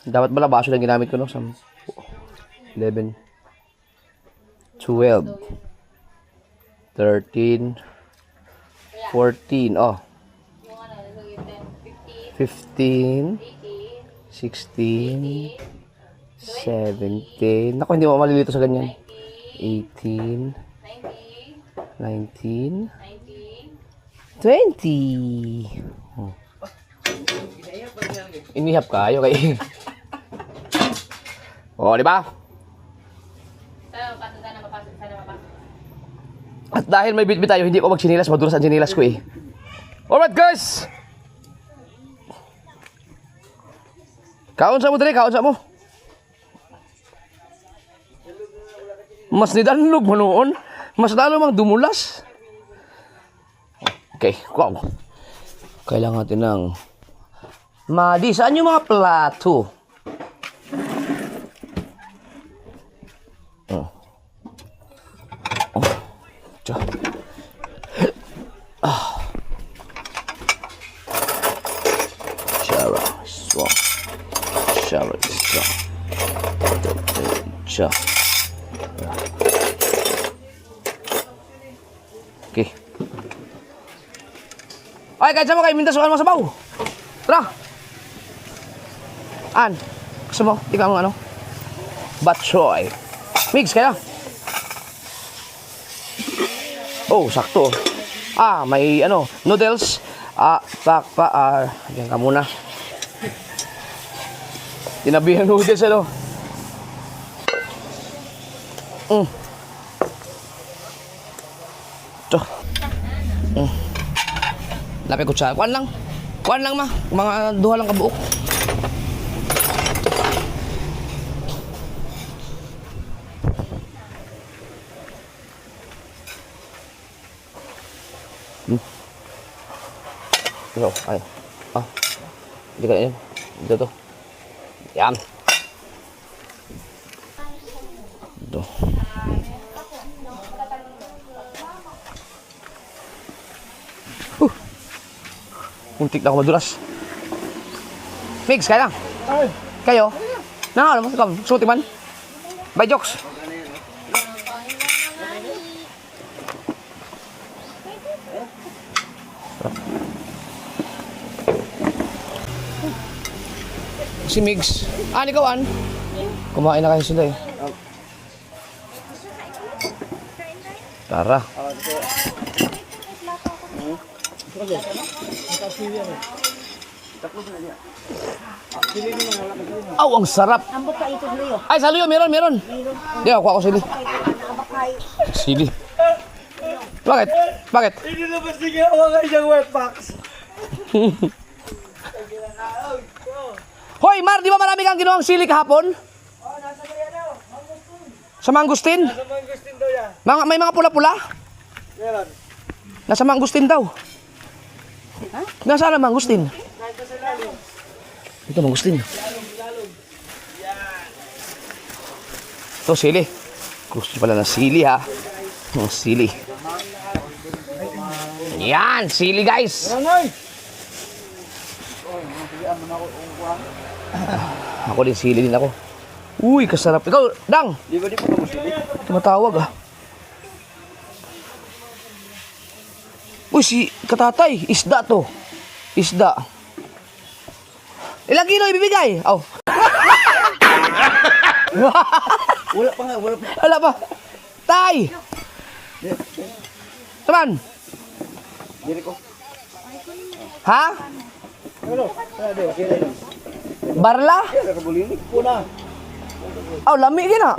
Dapat pala baso lang ginamit ko, no? 11, 12, 13, 14, 15, 16, 17. Naku, hindi mo malilito sa ganyan. 18, 19, 20. Inihap kayo kay. Di ba? At dahil may bitbit tayo, hindi ko magsinilas, madulas ang sinilas ko eh. Alright guys! Kaon sa mo dali, kaon sa mo. Mas nidanlog mo noon, mas lalo mang dumulas. Okay, wow. Kailangan natin ng Madi, saan yung mga plato? Okay. Ay, kahit saan mo kayo, minta sukan mo sa baw. Tara. Gusto mo? Ikaw ang batsoy. Mix kaya. Sakto. May noodles. Diyan ka muna. Tinabi ang noodles, Ito. Lapit ko siya. Kuan lang ma. Mga 2 lang kabuok. Ay. Hindi ka yun. Dito. Yan. Ito. Muntik na ako madulas. Migs, kaya lang. Kayo? Alam mo, suti man. Bye, jokes. Si Migs. Ikaw, kumain na kayo sila eh. Tara. Ang sarap. Ambot ka ito, Luyo. Ay, sa Luyo, meron. Di, ako sili. Sili. Bakit? Bakit? Hindi na ba sige ako ang isang wet box? Hoy, Mar, di ba marami kang ginawang sili kahapon? Nasa kaya daw, mangustin. Sa mangustin? Nasa mangustin daw yan. May mga pula-pula? Meron. Nasa mangustin daw. Nasaan ang mangustin? Nasa sa lalim. Ito, mangustin. Ito, sili. Gusto pala ng sili, ha? Sili. Yan, sili, guys. Rangoy! Ako din, sili din ako. Uy, kasarap. Ikaw, Dang! Di ba di pa kamusili? Tumatawag, ah. Uy, si katatay. Isda to. Isda. Ilang kilo ibibigay? Oh. Wala pa nga, wala pa. Wala pa. Tay! Saman? Diri ko. Ha? Ano? Ano? Kira yun. Barla? Kira ka bulinig. Puna. Oh, lami gina.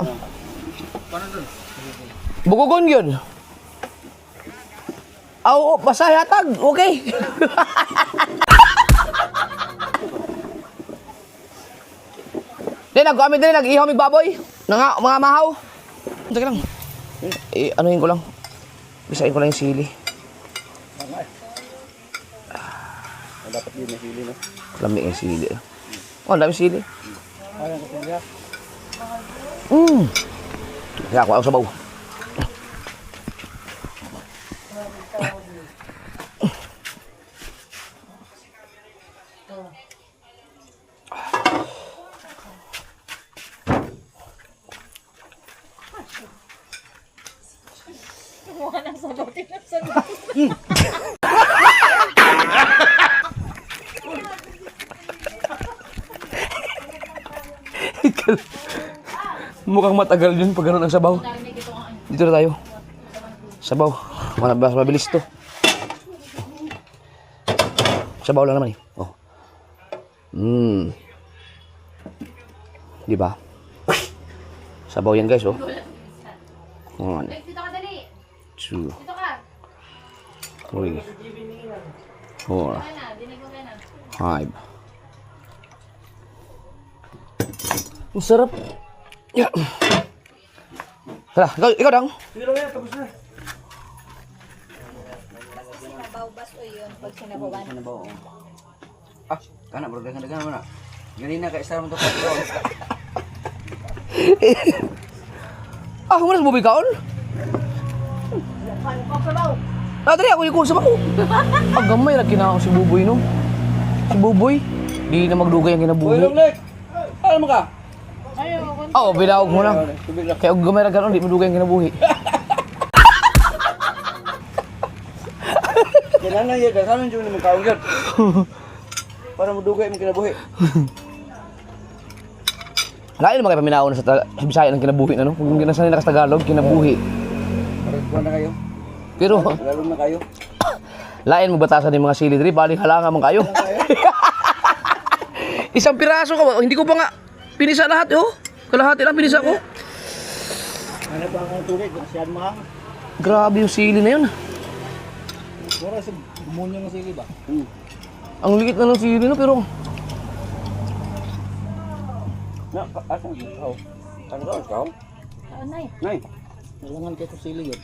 Bugugon yun. Oh, basahe hatag. Okay. Di, nag-gamit din, nag-ihaw mig baboy. Mga mahaw. Teka lang. Anuhin ko lang. Bisain ko lang yung sili. Dapat yun may sili na. Lami yung sili. Oh, ang dami sili. Ayun, kasi niya. Kaya ako sabaw. Mukhang matagal yun pag gano'n ang sabaw. Dito na tayo. Sabaw. Mabilis to. Sabaw lang naman eh. Oh. Di ba? Sabaw yan guys, oh. 1, 2, 3, 4, 5. Ang sarap. Yeah. Tara, ikaw Dang. Sige lang yan, tapos na. Sinabawbas o yun pag sinabawan. Ah, kana bro, dagan mo na. Ganina ka isa mo to. Ah, humanas mo bikaon? Dali ako yung sa baho. Ah, gamay lagi na ako si Buboy, no? Si Buboy. Di na magdugay ang kinabuhi. Lek. Ano mo ka? Oo, bilawag mo na. Kaya kung gamay na gano'n, di madugay ang kinabuhi. Kailan na yan, saan yung naman kaong yun? Para madugay mo kinabuhi. Lain naman kayo paminaon sa Bisaya ng kinabuhi na, no? Kung ginasanay na sa Tagalog, kinabuhi. Parang na kayo. Pero, Lalo na kayo. lain mo batasan ng mga sili diri, baling halangan man kayo. Isang piraso ka ba? Hindi ko pa nga pinisa lahat, oh. Kalahati lang pinisa ko. Ano ba ang tubig? Siyad mahang. Grabe yung sili na yun. Wala sa gumunyo ng sili ba? Ang liit na ng sili, no? Pero, Na, asan ikaw? Ano ka ikaw? Nay. Nay. Nalangan kayo sa sili yun.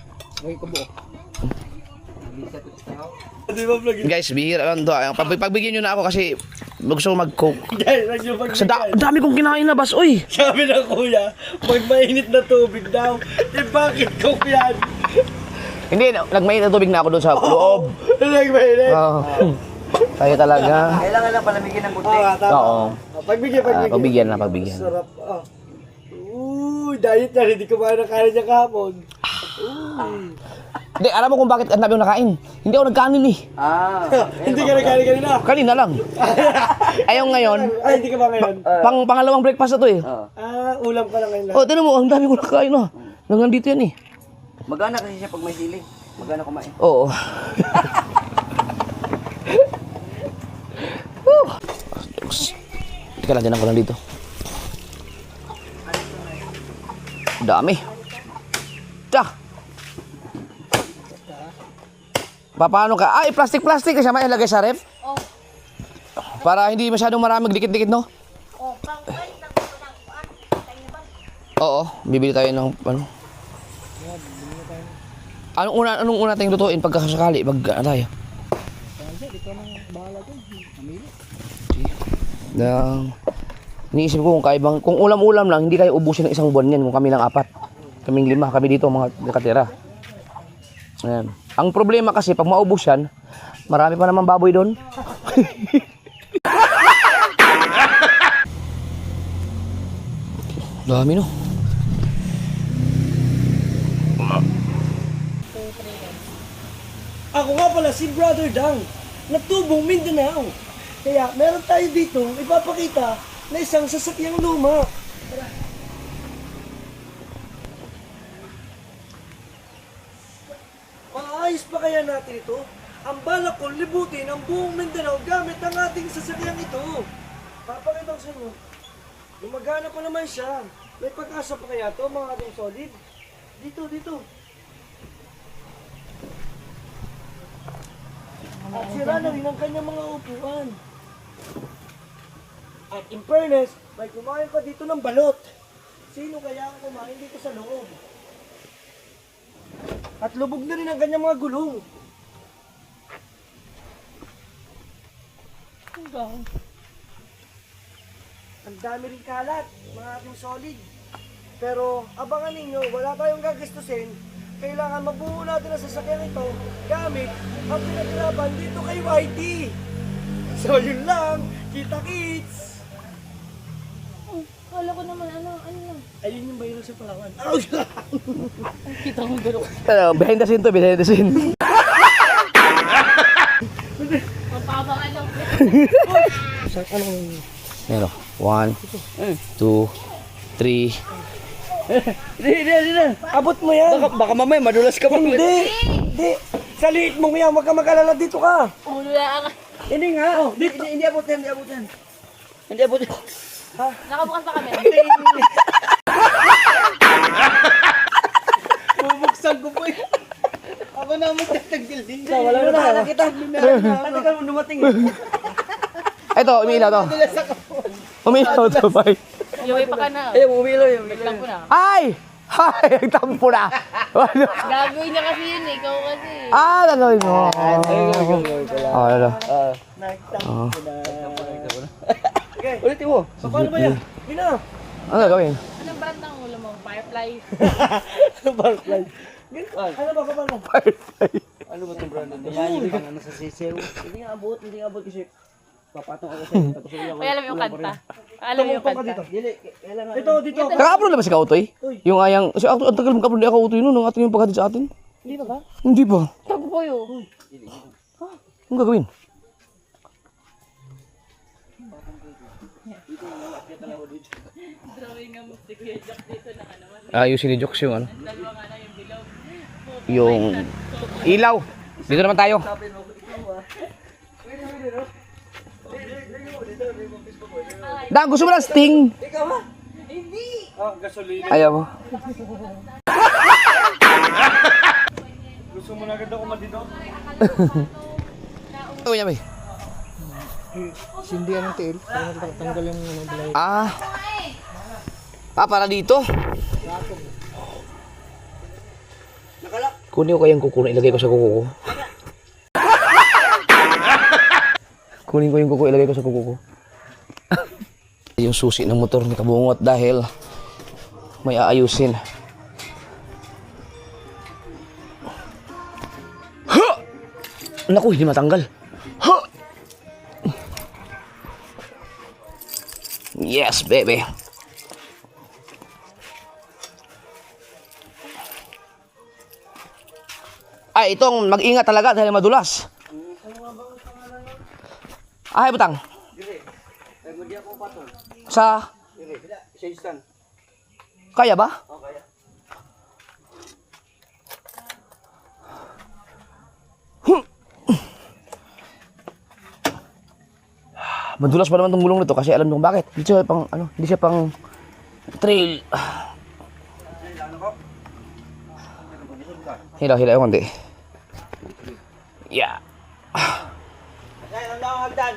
Lagi ka buo. Di ba vlog yun? guys, bihira lang to. Pagbigyan nyo na ako kasi gusto ko mag-coke. Guys, nag-vlog Sa dami kong kinain na, bas. Uy! Sabi ng kuya, pag mainit na tubig daw, eh bakit ko yan? Hindi, nagmainit na tubig na ako doon sa loob. Nagmainit? Oo. Tayo talaga. Kailangan lang palamigin ng kunti. Oo. Pagbigyan. Pagbigyan na, pagbigyan. Sarap. Uy, diet yan. Hindi kumain ng kanin niya kahapon. Hindi, alam mo kung bakit ang dami ko nakain. Hindi ako nagkanin eh. Hindi ka nagkanin kanina. Kanina lang. Ayaw ngayon, Ay, hindi ka ba ngayon? pangalawang breakfast na to eh. Ulam ka lang ngayon lang. Oh, tinan mo, ang dami ko nakain na. Hanggang dito yan eh. Magana kasi siya pag may sili. Magana kumain. Oo. Teka lang, tinan ko lang dito. Dami. Ta. Paano ka? Ay, plastic-plastic kasi may ilagay sa ref. Oh. Para hindi masyadong maraming dikit-dikit, no? Oh, pang-balik lang ko ng kuan. Tayo ba? Oo, bibili tayo ng ano. Anong una tayong lutuin pagkakasakali pag tayo? Iniisip ko kung ulam-ulam lang, hindi kayo ubusin ng isang buwan yan kung kami lang 4. Kaming 5, kami dito mga nakatira. Ayan. Ang problema kasi pag maubos yan, marami pa naman baboy doon. Dami, no? Ako nga pala si Brother Dang, natubong Mindanao. Kaya meron tayo dito ipapakita na isang sasakyang luma. Tara. Maayos pa kaya natin ito? Ang balak ko libutin ang buong Mindanao gamit ang ating sasakyang ito. Papakita ko sa inyo. Gumagana pa naman siya. May pag-asa pa kaya to mga ating solid? Dito. At sira na rin ang kanyang mga upuan. At in fairness, may kumain pa dito ng balot. Sino kaya ang kumain dito sa loob? At lubog na rin ang kanyang mga gulong. Ang dami rin kalat, mga ating solid. Pero abangan ninyo, wala tayong gagastusin. Kailangan mabuo natin ang sasakyan ito gamit ang pinaghirapan dito kay YT. So yun lang, kita kits! Kala ko naman ano. Ayun yung bayro sa Palawan. Kita mo gano'n. Behind the scene to, behind the scene. Papabangan lang. Ano? 1, 2, 3. Hindi. Abot mo yan. Baka mamaya madulas ka pa. Hindi. Sa liit mo yan, wag ka mag-alala, dito ka. Wala ka. Hindi nga. Dito. Hindi abot yan. Ha? Nakabukas pa kami. Bubuksan ko po eh. Ako na magtatagil din. Wala na kita. Pati ka mo dumating eh. Ito, umiilaw to. Umiilaw to, bye. Iuwi pa ka na. Ayun, umilaw yun. Lang ko na. Ay! Ay! Nagtampo na! Gagawin niya kasi yun eh. Ikaw kasi. Gagawin mo. Ano? Okay, ulitin mo. Paano ba yan? Hindi na. Ano gagawin? Anong brand ng ulo mo? Firefly? Butterfly. Ano ba? Paano? Ano ba itong brand? Yan, yung pang ano sa sisew. Hindi nga abot kasi papatong ako sa'yo. Tapos Ay, alam mo yung kanta. Alam mo yung tumungtong ka kanta. dito. Dito. Naka-upload na ba si Kautoy? Yung ayang... Ang tagal mag-upload na Kautoy nun. Ang ating yung pagkatid sa atin. Hindi ba ba? Hindi ba? Tago ko yun. Anong gagawin? Drawing nga mo si Kuya Jack dito na ano. Ayusin ni Jokes yung ano. Dalawa nga na yung bilog. Yung ilaw. Dito naman tayo. Dang, gusto mo ng sting? Ikaw ba? Hindi. Gasolina. Ayaw mo. Gusto mo na agad ako madidot? Ito niya, bay. Sindihan ng tail. Para tanggal yung balay. Para dito. Nakalak. Kunin ko kayang kuko na ilagay ko sa kuko ko. Kunin ko yung kuko, ilagay ko sa kuko ko. Yung susi ng motor ni Kabungot dahil may aayusin. Ha! Naku, hindi matanggal. Ha! Yes, baby. Ay, itong mag-ingat talaga dahil madulas. Ay, butang. Ay, hindi ako patong. Sa... Siya stand. Kaya ba? Oh, kaya. Madulas pa naman itong gulong nito kasi alam nyo kung bakit. Hindi siya pang, hindi siya pang trail. Hilaw konti. Yeah. Ayan, ang lang hagdan.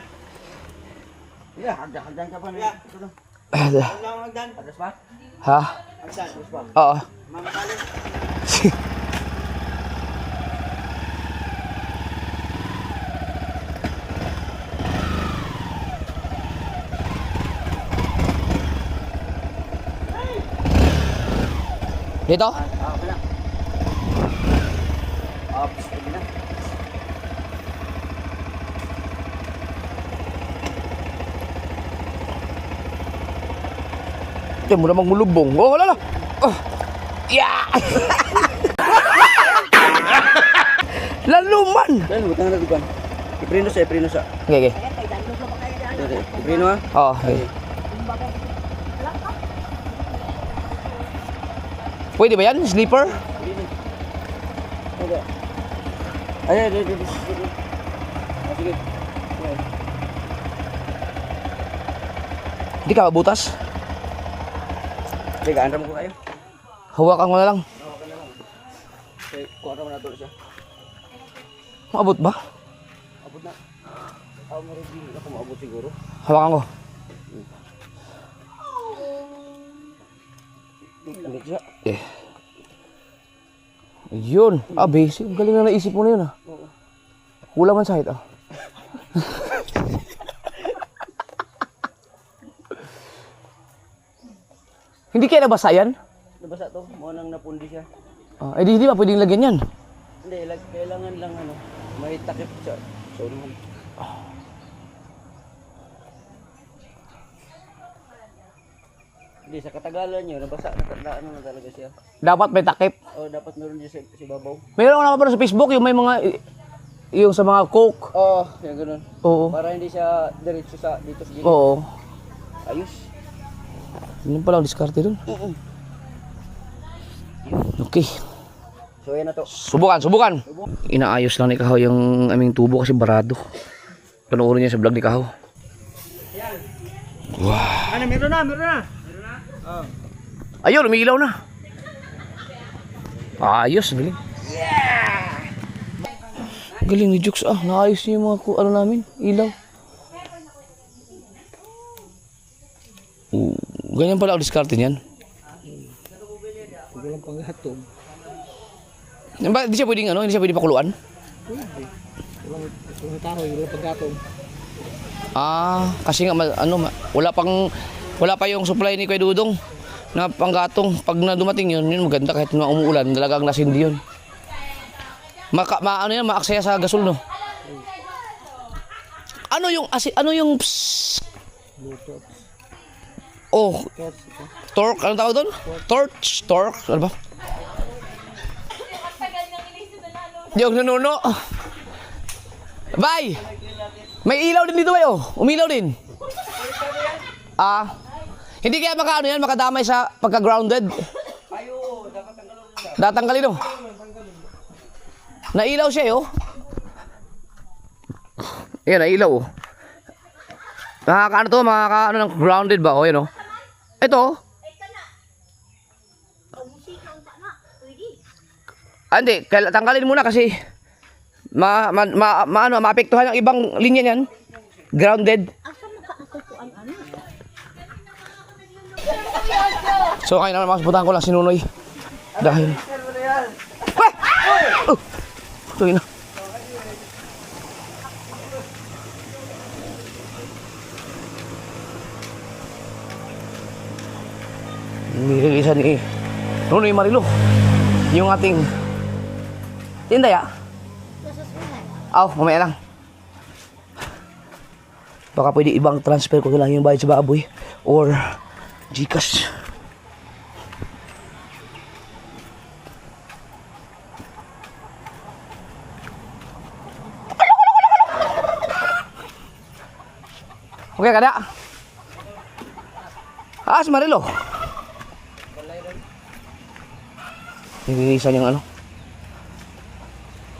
Yeah, hagdan ka pa na. Ang lang hagdan. Atas pa? Ha? Hagdan, atas pa. Oo. Mga tali. Dito? Okay lang. Ops, sige na. Ito mo namang mulubong. Oh, wala na. Oh. Yeah! Laluman! Dan, butang na dugan. Iprino sa. Okay, okay. Iprino ha? Oo, okay. Pwede ba yan? Sleeper? Okay. Ay. Sige. Hindi ka mabutas? Sige, andam ko kayo. Hawakan mo na lang. Okay, kuha mo na doon siya. Maabot ba? Abot na. Mo rin din ako maabot siguro. Hawakan ko. Hindi siya. Eh. Yun. Ah, basic. Galing na naisip mo na yun ah. Wala man sahit ah. Hindi kaya nabasa yan? Nabasa to, mo nang napundi siya. Ah, eh di ba pwedeng lagyan yan? Hindi, kailangan lang may takip siya. So, naman. Hindi, sa katagalan niyo, nabasa na talaga siya. Dapat may takip. O, dapat meron niya si Babaw. Mayroon naman pa sa Facebook yung may mga yung sa mga coke. Oo, yung ganun. Oo. Para hindi siya diretso sa dito sa gilid. Oo. Ayos. Yun pala ang diskarte dun. Okay. So, yan na to. Subukan. Inaayos lang ni Kaho yung aming tubo kasi barado. Panoorin niya sa vlog ni Kaho. Wow. Ano, meron na. Ayun, umiilaw na. Ayos, galing. Galing ni Jukes ah. Naayos niya yung mga ano namin, ilaw. Ganyan pala ang diskarte niyan. Walang panghatog. Di siya pwedeng ano? Hindi siya pwedeng pakuluan? Walang kahoy, walang pagkatog. Ah, kasi nga wala pa yung supply ni Kuya Dudong na panggatong. Pag na dumating yun maganda kahit na umuulan, talagang nasindi yun. Ano yan, maaksaya sa gasol no. Ano yung psst? Oh, torque, anong tawag doon? Torque, ano ba? Yung nanuno. Bye! May ilaw din dito ba oh? Umilaw din. Ah, hindi kaya makadamay sa pagka-grounded. Datanggalin oh. Nailaw siya oh. Ayan, nailaw oh. Makakaano ng grounded ba? O, yun o. Ito. Hindi. Tanggalin muna kasi maapektuhan ang ibang linya niyan. Grounded. So, kaya naman makasabutan ko lang si Nunoy. Dahil. Ito yun na. Nililisan ni Nunoy Marilo yung ating tinday ah. Mamaya lang. Baka pwede ibang transfer ko lang yung bayad sa baboy or Gcash. Okay kada. Si Marilo. Nililisan yung ano.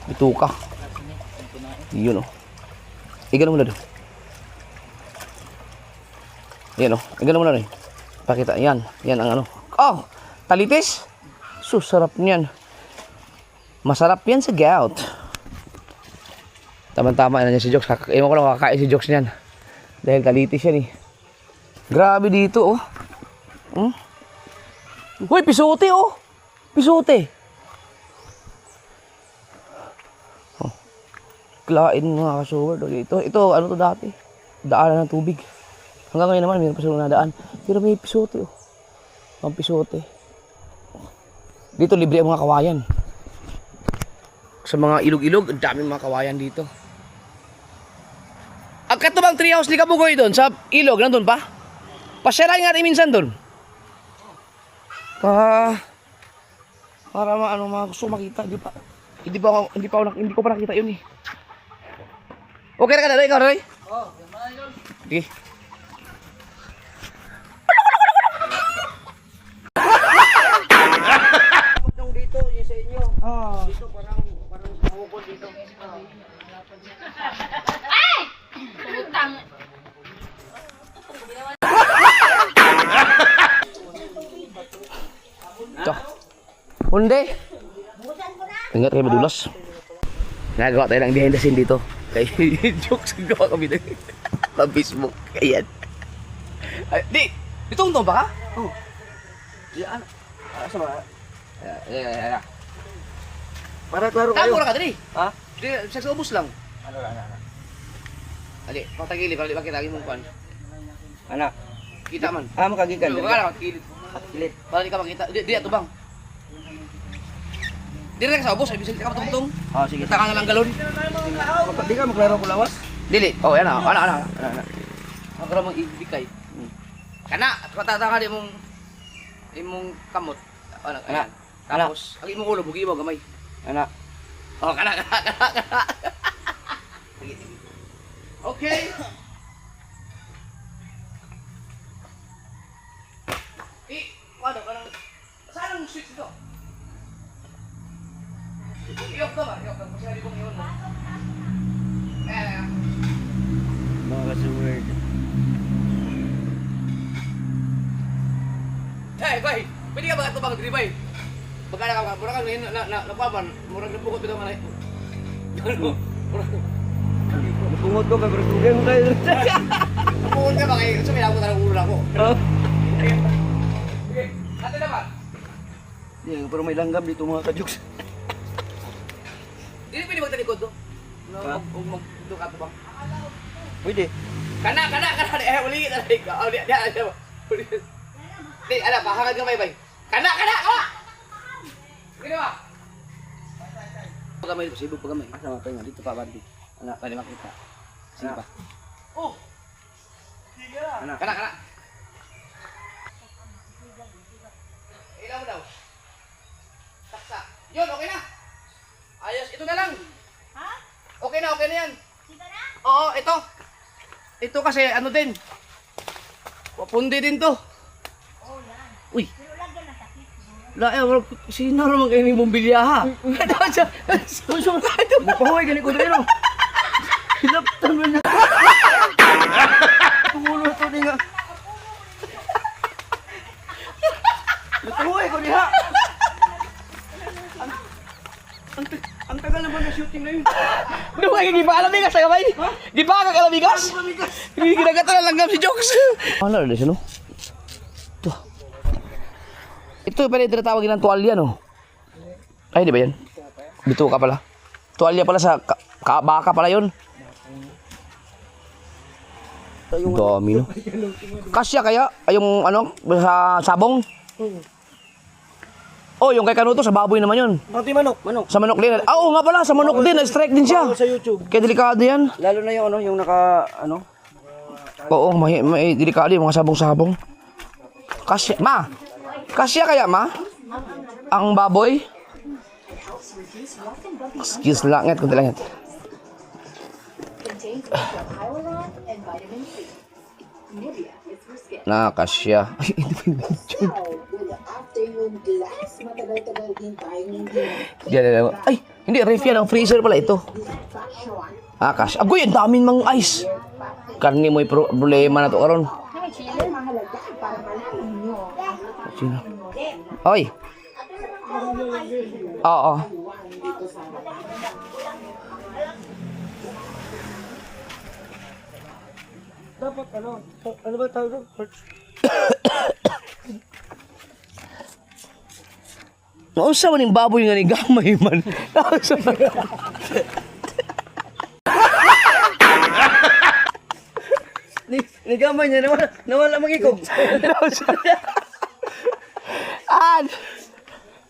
Bituka. Yun o. Igano mo na doon. Yan o. Igano mo na rin. Pakita. Yan. Yan ang ano. Oh! Talitis. Sarap niyan. Masarap yan sa gout. Tama-tama na niya si Jokes. Ewan ko lang kakain si Jokes niyan. Dahil kalitis yan eh. Grabe dito oh. Hoy, pisote oh. Pisote. Oh. Klain mga kasuwer dito. Ito ano to dati? Daanan ng tubig. Hanggang ngayon naman mayroon pa silang nadaan. Pero may pisote oh. Ang pisote. Dito libre ang mga kawayan. Sa mga ilog-ilog, ang daming mga kawayan dito. Ang katubang treehouse ni Kabugoy doon sa ilog, nandun pa? Pasyaran nga rin minsan doon. Para mga gusto makita, hindi ko pa nakita yun eh. Okay na ka na, ikaw, Roy? Oo, sige. Yung dito, yung sa inyo. Dito parang bukod dito. Ito. Hindi. Ingat kayo madulas. Nagawa tayo ng behind the scene dito. Kay Jokes, gawa kami ng Facebook. Ayan. Ay, ditong-tong ba ka? Oh. Yan. Asa ba? Ayan. Para klaro kayo. Tamo na ka dali. Ha? Di, sa ubos lang. Ano. Ali, patagili para di makita mong kwan. Anak. Kita man. Makagikan. Wala ka kilit. Kilit. Para di ka makita. Di ato bang. Dili ka sa ubos, ay bisig ka matungtong. Sige. Kita ka na lang galon. Di ka maklaro ko lawas? Dili. Oh, yan ah. Ana. Ako ra mong ibigay. Kana, patata ka di imong kamot. Ana. Ana. Tapos, ang imong ulo bugi mo gamay. Anak. Oh, kana. Okay. Ano, parang, saan ang switch ito? Iyok ka ba? Kasi hindi kong iyon mo. Mga kasuwerd. Hey, bay! Pwede ka ba ito bang dribay? Pagkala ka, mura ka napapan, murang napukot ito nga na ito. Bungot ko, pero tugay mo kayo. Napukot ka ba kayo? Gusto may ako talagang ulo ako. Okay, natin na ba? Pero may langgam dito mga kajuks. Hindi pwede magtalikod to? Huwag magduka ito ba? Pwede. Kana! Uligit na lang ka. Di, ala, bahagad ka bay. Kana! Gini ba? Pagamay, sibog pagamay. Asa mapay nga dito pa bandi. Anak, Pwede makita. Sige pa. Oh. Sige na. Kana. Ilaw mo daw. Saksa. Yun, okay na. Ayos, ito na lang. Ha? Okay na yan. Kita na? Oo, ito. Ito kasi ano din. Pundi din to. Oh, yan. Uy. Pero lagyan na takip. Wala, sino naman kayo ng bumbilya ha? Mupahoy, ganit ko rin. Hilaptan mo na. Tumulo ito din nga. Mupahoy ko diha. Ang tagal naman na shooting na yun. Di ba kayo alamigas sa kamay? Di ba kag alamigas? Hindi ginagata na langgam si Jokes. Ano na siya no? Ito pala yung tinatawagin ng tuwalya no? Ay di ba yan? Dito ka pala. Tuwalya pala sa baka pala yun. Dami no? Kasya kaya? Ay yung ano? Sa sabong? Oh, yung kay Kanuto sa baboy naman yun. Pati manok. Sa manok din. Ah, oo nga pala, sa manok din. Na-strike din siya. Sa YouTube. Kaya delikado yan. Lalo na yung ano, yung naka, ano? Oo, may delikado yung mga sabong-sabong. Kasya, ma? Kasya kaya, ma? Ang baboy? Excuse lang, ngat, kunti lang yan. Na, kasya. Ay, hindi pa yung video. Diyan. Ay, hindi, ref yan. Ang freezer pala ito. Ah, kasya. Agoy, ang daming mga ice. Karni mo'y problema na to karon. Sino? Oy. Oo. Dapat ano ba tawag doon? Nausa man yung baboy nga ni gamay man. Nausa man. Nigamay niya, nawala mag-ikog.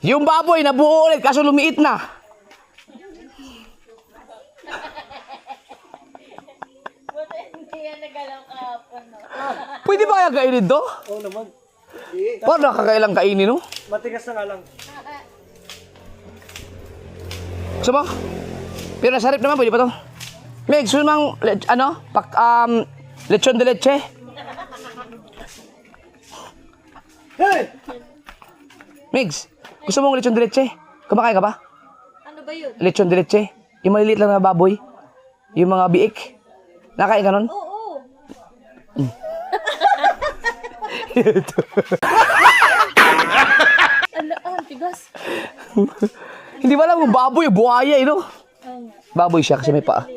Yung baboy nabuo ulit kaso lumiit na. Pwede ba kaya kainin to? Oo naman. Paano nakakailang kainin, no? Matigas na nga lang. Gusto mo? Pero nasarip naman, pwede pa to. Meg, gusto mo lechon de leche? Hey! Migs, gusto mo ng lechon de leche? Kumakain ka ba? Ano ba yun? Lechon de leche? Yung maliliit lang na baboy? Yung mga biik? Nakain ka nun? Oo. Tigas. Hindi ba alam kung baboy, buhaya, no? Baboy siya kasi may paa.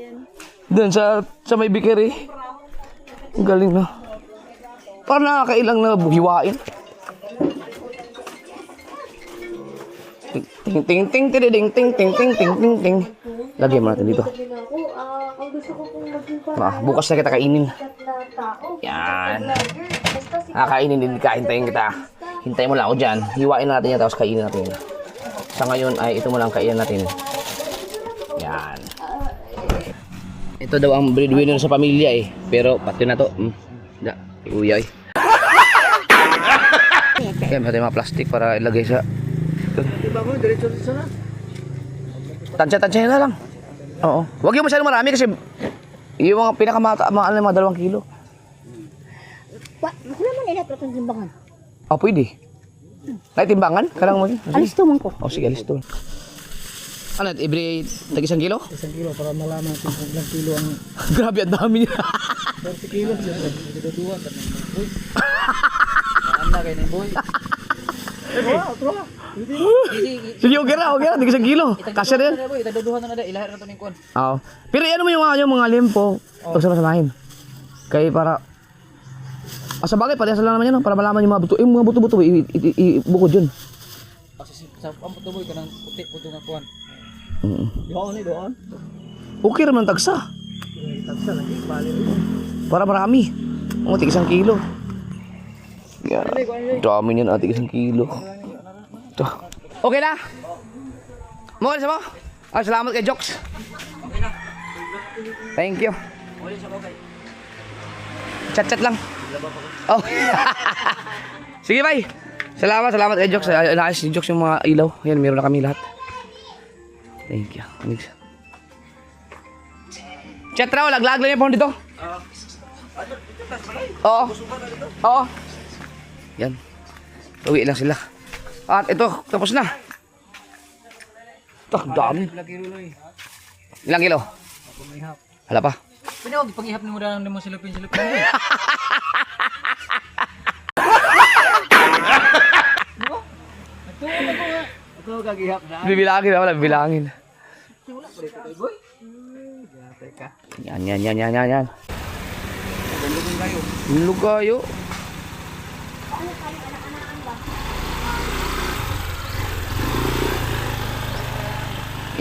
Doon sa may bikiri. Ang galing, no? Parang nakakailang na hiwain. Ting ting ting ting ting ting ting ting ting ting ting. Lagyan mo natin dito. Bukas na kita kainin. Yan. Kainin din ka, hintayin kita. Hintayin mo lang ako dyan. Hiwain natin yan tapos kainin natin. Sa ngayon ay ito mo lang kainin natin. Yan. Ito daw ang breadwinner sa pamilya eh. Pero pati na to. Iuya eh. Kaya may mga plastic para ilagay sa... Diba mo, diretso na. Tansya-tansya na lang. Oo. Huwag yung masyadong marami kasi yung mga pinakamata, mga 2 kilo. Wala man ina itong timbangan. Pwede. Ay, timbangan? Kalang mo. Alis to man ko. Sige, alis to. Ano, every tag 1 kilo? 1 kilo para malaman natin kung ilang kilo ang... Grabe, ang dami niya. 40 kilo siya. Duduwa ka ng boy. Saan na kayo ng boy? Otro. Sige, okay na. Tag 1 kilo. Kasya rin. Itaduduhan na na. Ilahir na ito ng kuwan. Oo. Pero ano mo yung mga limpo. Huwag sama-samahin. Kaya para... sa bagay, parehas lang naman yan. Para malaman yung mga buto. Yung mga buto-buto, ibukod yun. Kasi sa ampot na boy ka ng puti-puto nga kuwan. Doon. Okay naman tagsa. Tagsa lagi. Bali rin. Para marami. Tig 1 kilo. Yan. Dami niyan, tig 1 kilo. Ito. Okay na? Mawala sa mo? Salamat kay Jokes. Thank you. Chat-chat lang. Oh. Sige, bye. Salamat kay Jokes. Naayos ni Jokes yung mga ilaw. Yan, meron na kami lahat. Thank you. Chat raw, lag-lag lang yung phone dito. Oo. Yan. Uwi lang sila. At ito, tapos na. Ito, dami. Ilang kilo? Hala pa. Pwede ako pag-ihap ni mo dahil mo silupin. Ito kag-ihap na. Bibilangin na, wala bibilangin. Yan. Hulog kayo.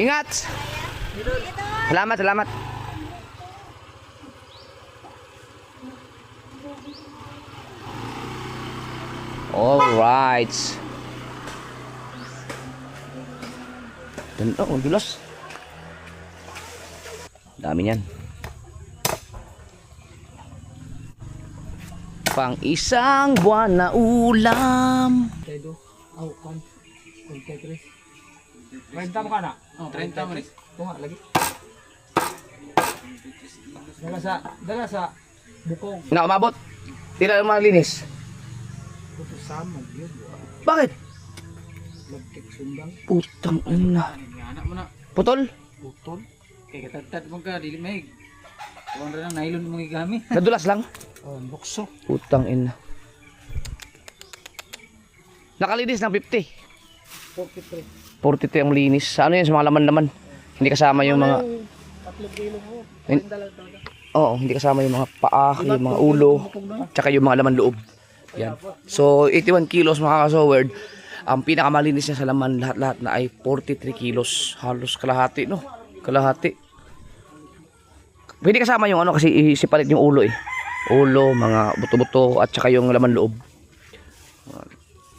Ingat. Salamat. Alright. Ang dulas. Dami niyan. Pang 1 buwan na ulam. Kaido. Kan. Kay 3. 30 mo ka na? 30 mo rin. Tunga lagi. Dala sa bukong. Na umabot. Tira lang malinis. Ito sama yun. Bakit? Lagkik sundang. Putang ina. Anak mo na. Putol? Putol. Kaya katatad mo ka. Dili may. Kuwan rin ang nylon mong igamit. Nadulas lang? Bukso. Putang ina. Nakalinis ng 50. 43. 43 ang linis. Sa ano yan? Sa mga laman-laman. Hindi kasama yung mga... 3 kilo mo. Oo, hindi kasama yung mga paa, yung mga ulo, tsaka yung mga laman loob. Yan. So, 81 kilos mga kasoward. Ang pinakamalinis niya sa laman lahat-lahat na ay 43 kilos. Halos kalahati, no? Kalahati. Pwede kasama yung ano kasi isipalit yung ulo eh. Ulo, mga buto-buto, at saka yung laman loob.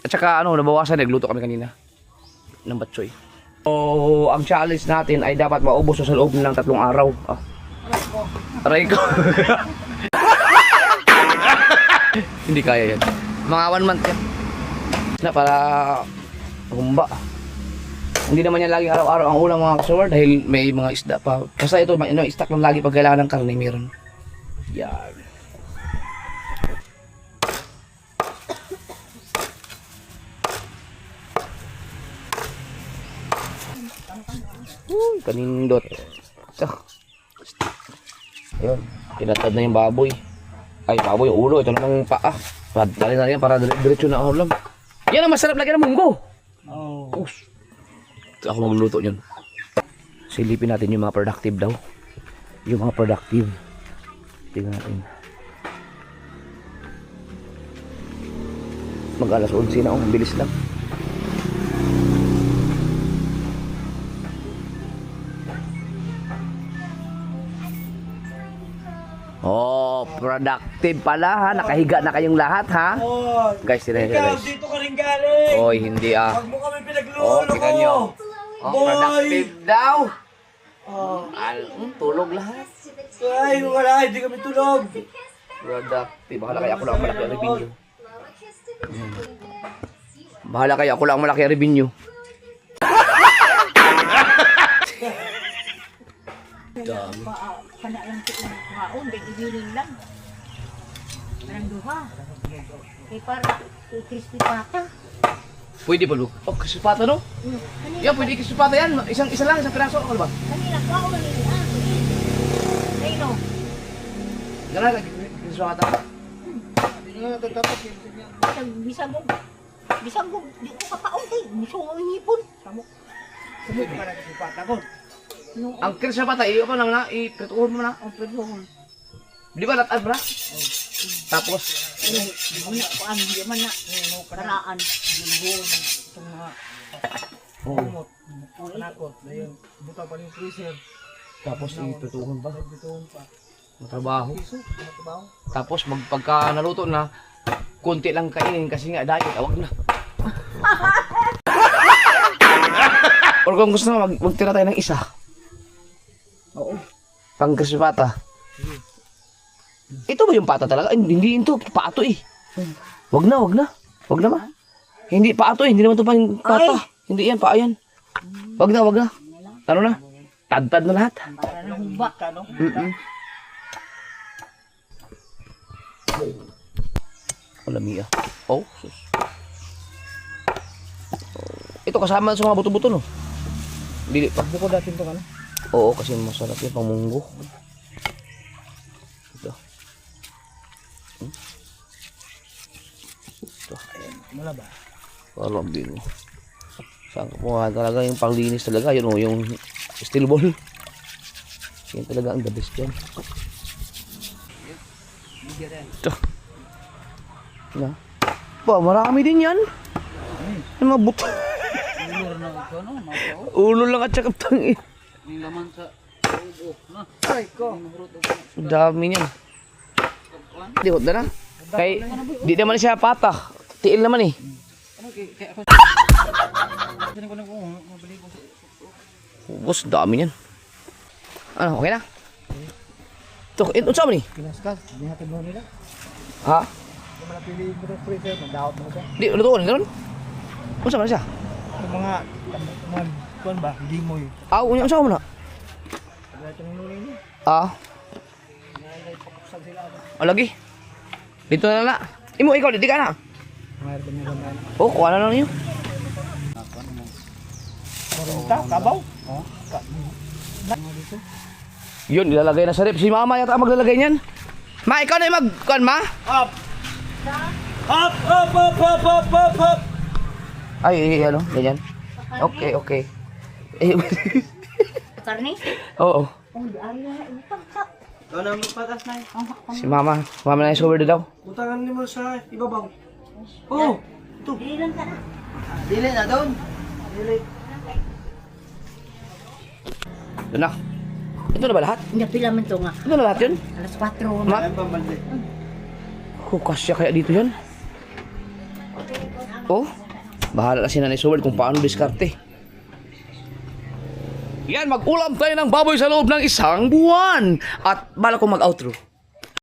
At saka ano, nabawasan, nagluto kami kanina ng batchoy. So, ang challenge natin ay dapat maubos sa loob ng 3 araw. Aray ko. Hindi kaya yan. Mga 1 month yan. Na para humba. Hindi naman yan lagi araw-araw ang ulam mga kasawar dahil may mga isda pa. Basta ito, stock lang lagi pag kailangan ng karne, meron. Yan. Uy, kanindot. Ayun, tinatad na yung baboy. Ay, baboy, yung ulo. Ito namang paa. Dali na yan para diretso na ulam. Yan ang masarap lagi ng munggo. Oh. Ako magluto yun. Silipin natin yung mga productive daw. Yung mga productive. Tingnan natin. Mag-alas 11 na. Ang bilis lang. Oh, productive pala ha. Nakahiga na kayong lahat ha. Oh, Guys, sila ikaw, guys. dito ka rin galing. Oy, hindi ah. Huwag mo kami Oh, pinagluloko. tingnan nyo. Oh, Boy. productive daw. Oh. Tulog lahat. Ay, wala, hindi kami tulog. Productive. Bahala kayo ako lang ang malaki ang revenue. Bahala kayo ako lang ang malaki ang revenue. Dami. Kana lang sa kaon, di ibilin lang. Parang duha. Kay para crispy pata. Pwede ba, Luke? Oh, kisupata no? Yan, pwede kisupata yan. Isa lang, isang piraso. Ano ba? Kanina kaon ni Ay no. Gano'n lang, kisupata. Bisagog. Bisagog. Di ko kakaon kay. Gusto ko ngipon. Samok. Ang kisupata, iyo pa lang na, iprituhon mo na. Ang pwedong. Di ba latad bra? Tapos, Ang di man na. Karaan. oh, Nakot, na yun. Buta pa yung freezer. tapos iprituhon pa. Matrabaho. Trabaho. Tapos pagka naluto na, konti lang kainin kasi nga diet, awag na. Or kung gusto mo, magtira tayo ng isa. Oo. Pang krisipata. Ito ba yung pata talaga? Ay, hindi ito, pato eh. Wag na, wag na. Wag na ba? Hindi, pato eh. Hindi naman ito pa yung pata. Hindi yan, paa yan. Wag na, wag na. Ano na? Tad-tad na lahat. Para na humba. Lamia. Oh, sus. Ito kasama sa mga buto-buto, no? Dili pa. Buko natin ito ka na. Oo, kasi masarap yung pamunggo. Ito. Ito. Wala ba? Parang bino. Saan ko nga talaga yung panglinis talaga. Yun o, yung steel ball. Yan talaga ang the best dyan. Ito. Na. Pa, marami din yan. Yung mga buto. Ulo lang at saka tangi. Ay, ko. Ang dami niyan. Di hot na na. Kay, di naman siya pata. Tiil naman eh. Bus, dami niyan. Ano, okay na? Ito, ito saan mo ni? Kinaskas, hindi natin mo nila. Ha? Kung manapili mo ng freezer, mag-out mo siya. Di, lutuon, gano'n? Ano saan mo na siya? Yung mga, kuwan ba, limoy. Ah, unyang saan mo na? Wala ito ng nulay niya. Ah, Pakapsag sila. lagi. Dito na na. Imo, ikaw, di ka na. Mayroon kami naman. Oh, kuha na lang niyo. Marinta, kabaw. Oh. Yun, ilalagay na sa rep. Si mama yata ang maglalagay niyan. Ma, ikaw na yung mag-kuhan, ma? Up! Up, up, up, up, up, up, up! Ay, ano, ganyan. Okay, okay. Eh, Karne? oo. Oh, di ay na. Ipagsak. Ikaw na magpatas na. Si mama. Mama na yung over daw. Utangan mo sa ibabaw. Oo. Ito. Dili lang ka na. Dili na doon. Dili. Doon na. Ito na ba lahat? Hindi pila man to nga. Ito na lahat yun? Alas 4 Ma? Ayan pambalde. Kasya kaya dito yan? Oh, bahala na si Nanay Sobel kung paano diskarte. Yan, mag-ulam tayo ng baboy sa loob ng isang buwan. At bala ko mag-outro.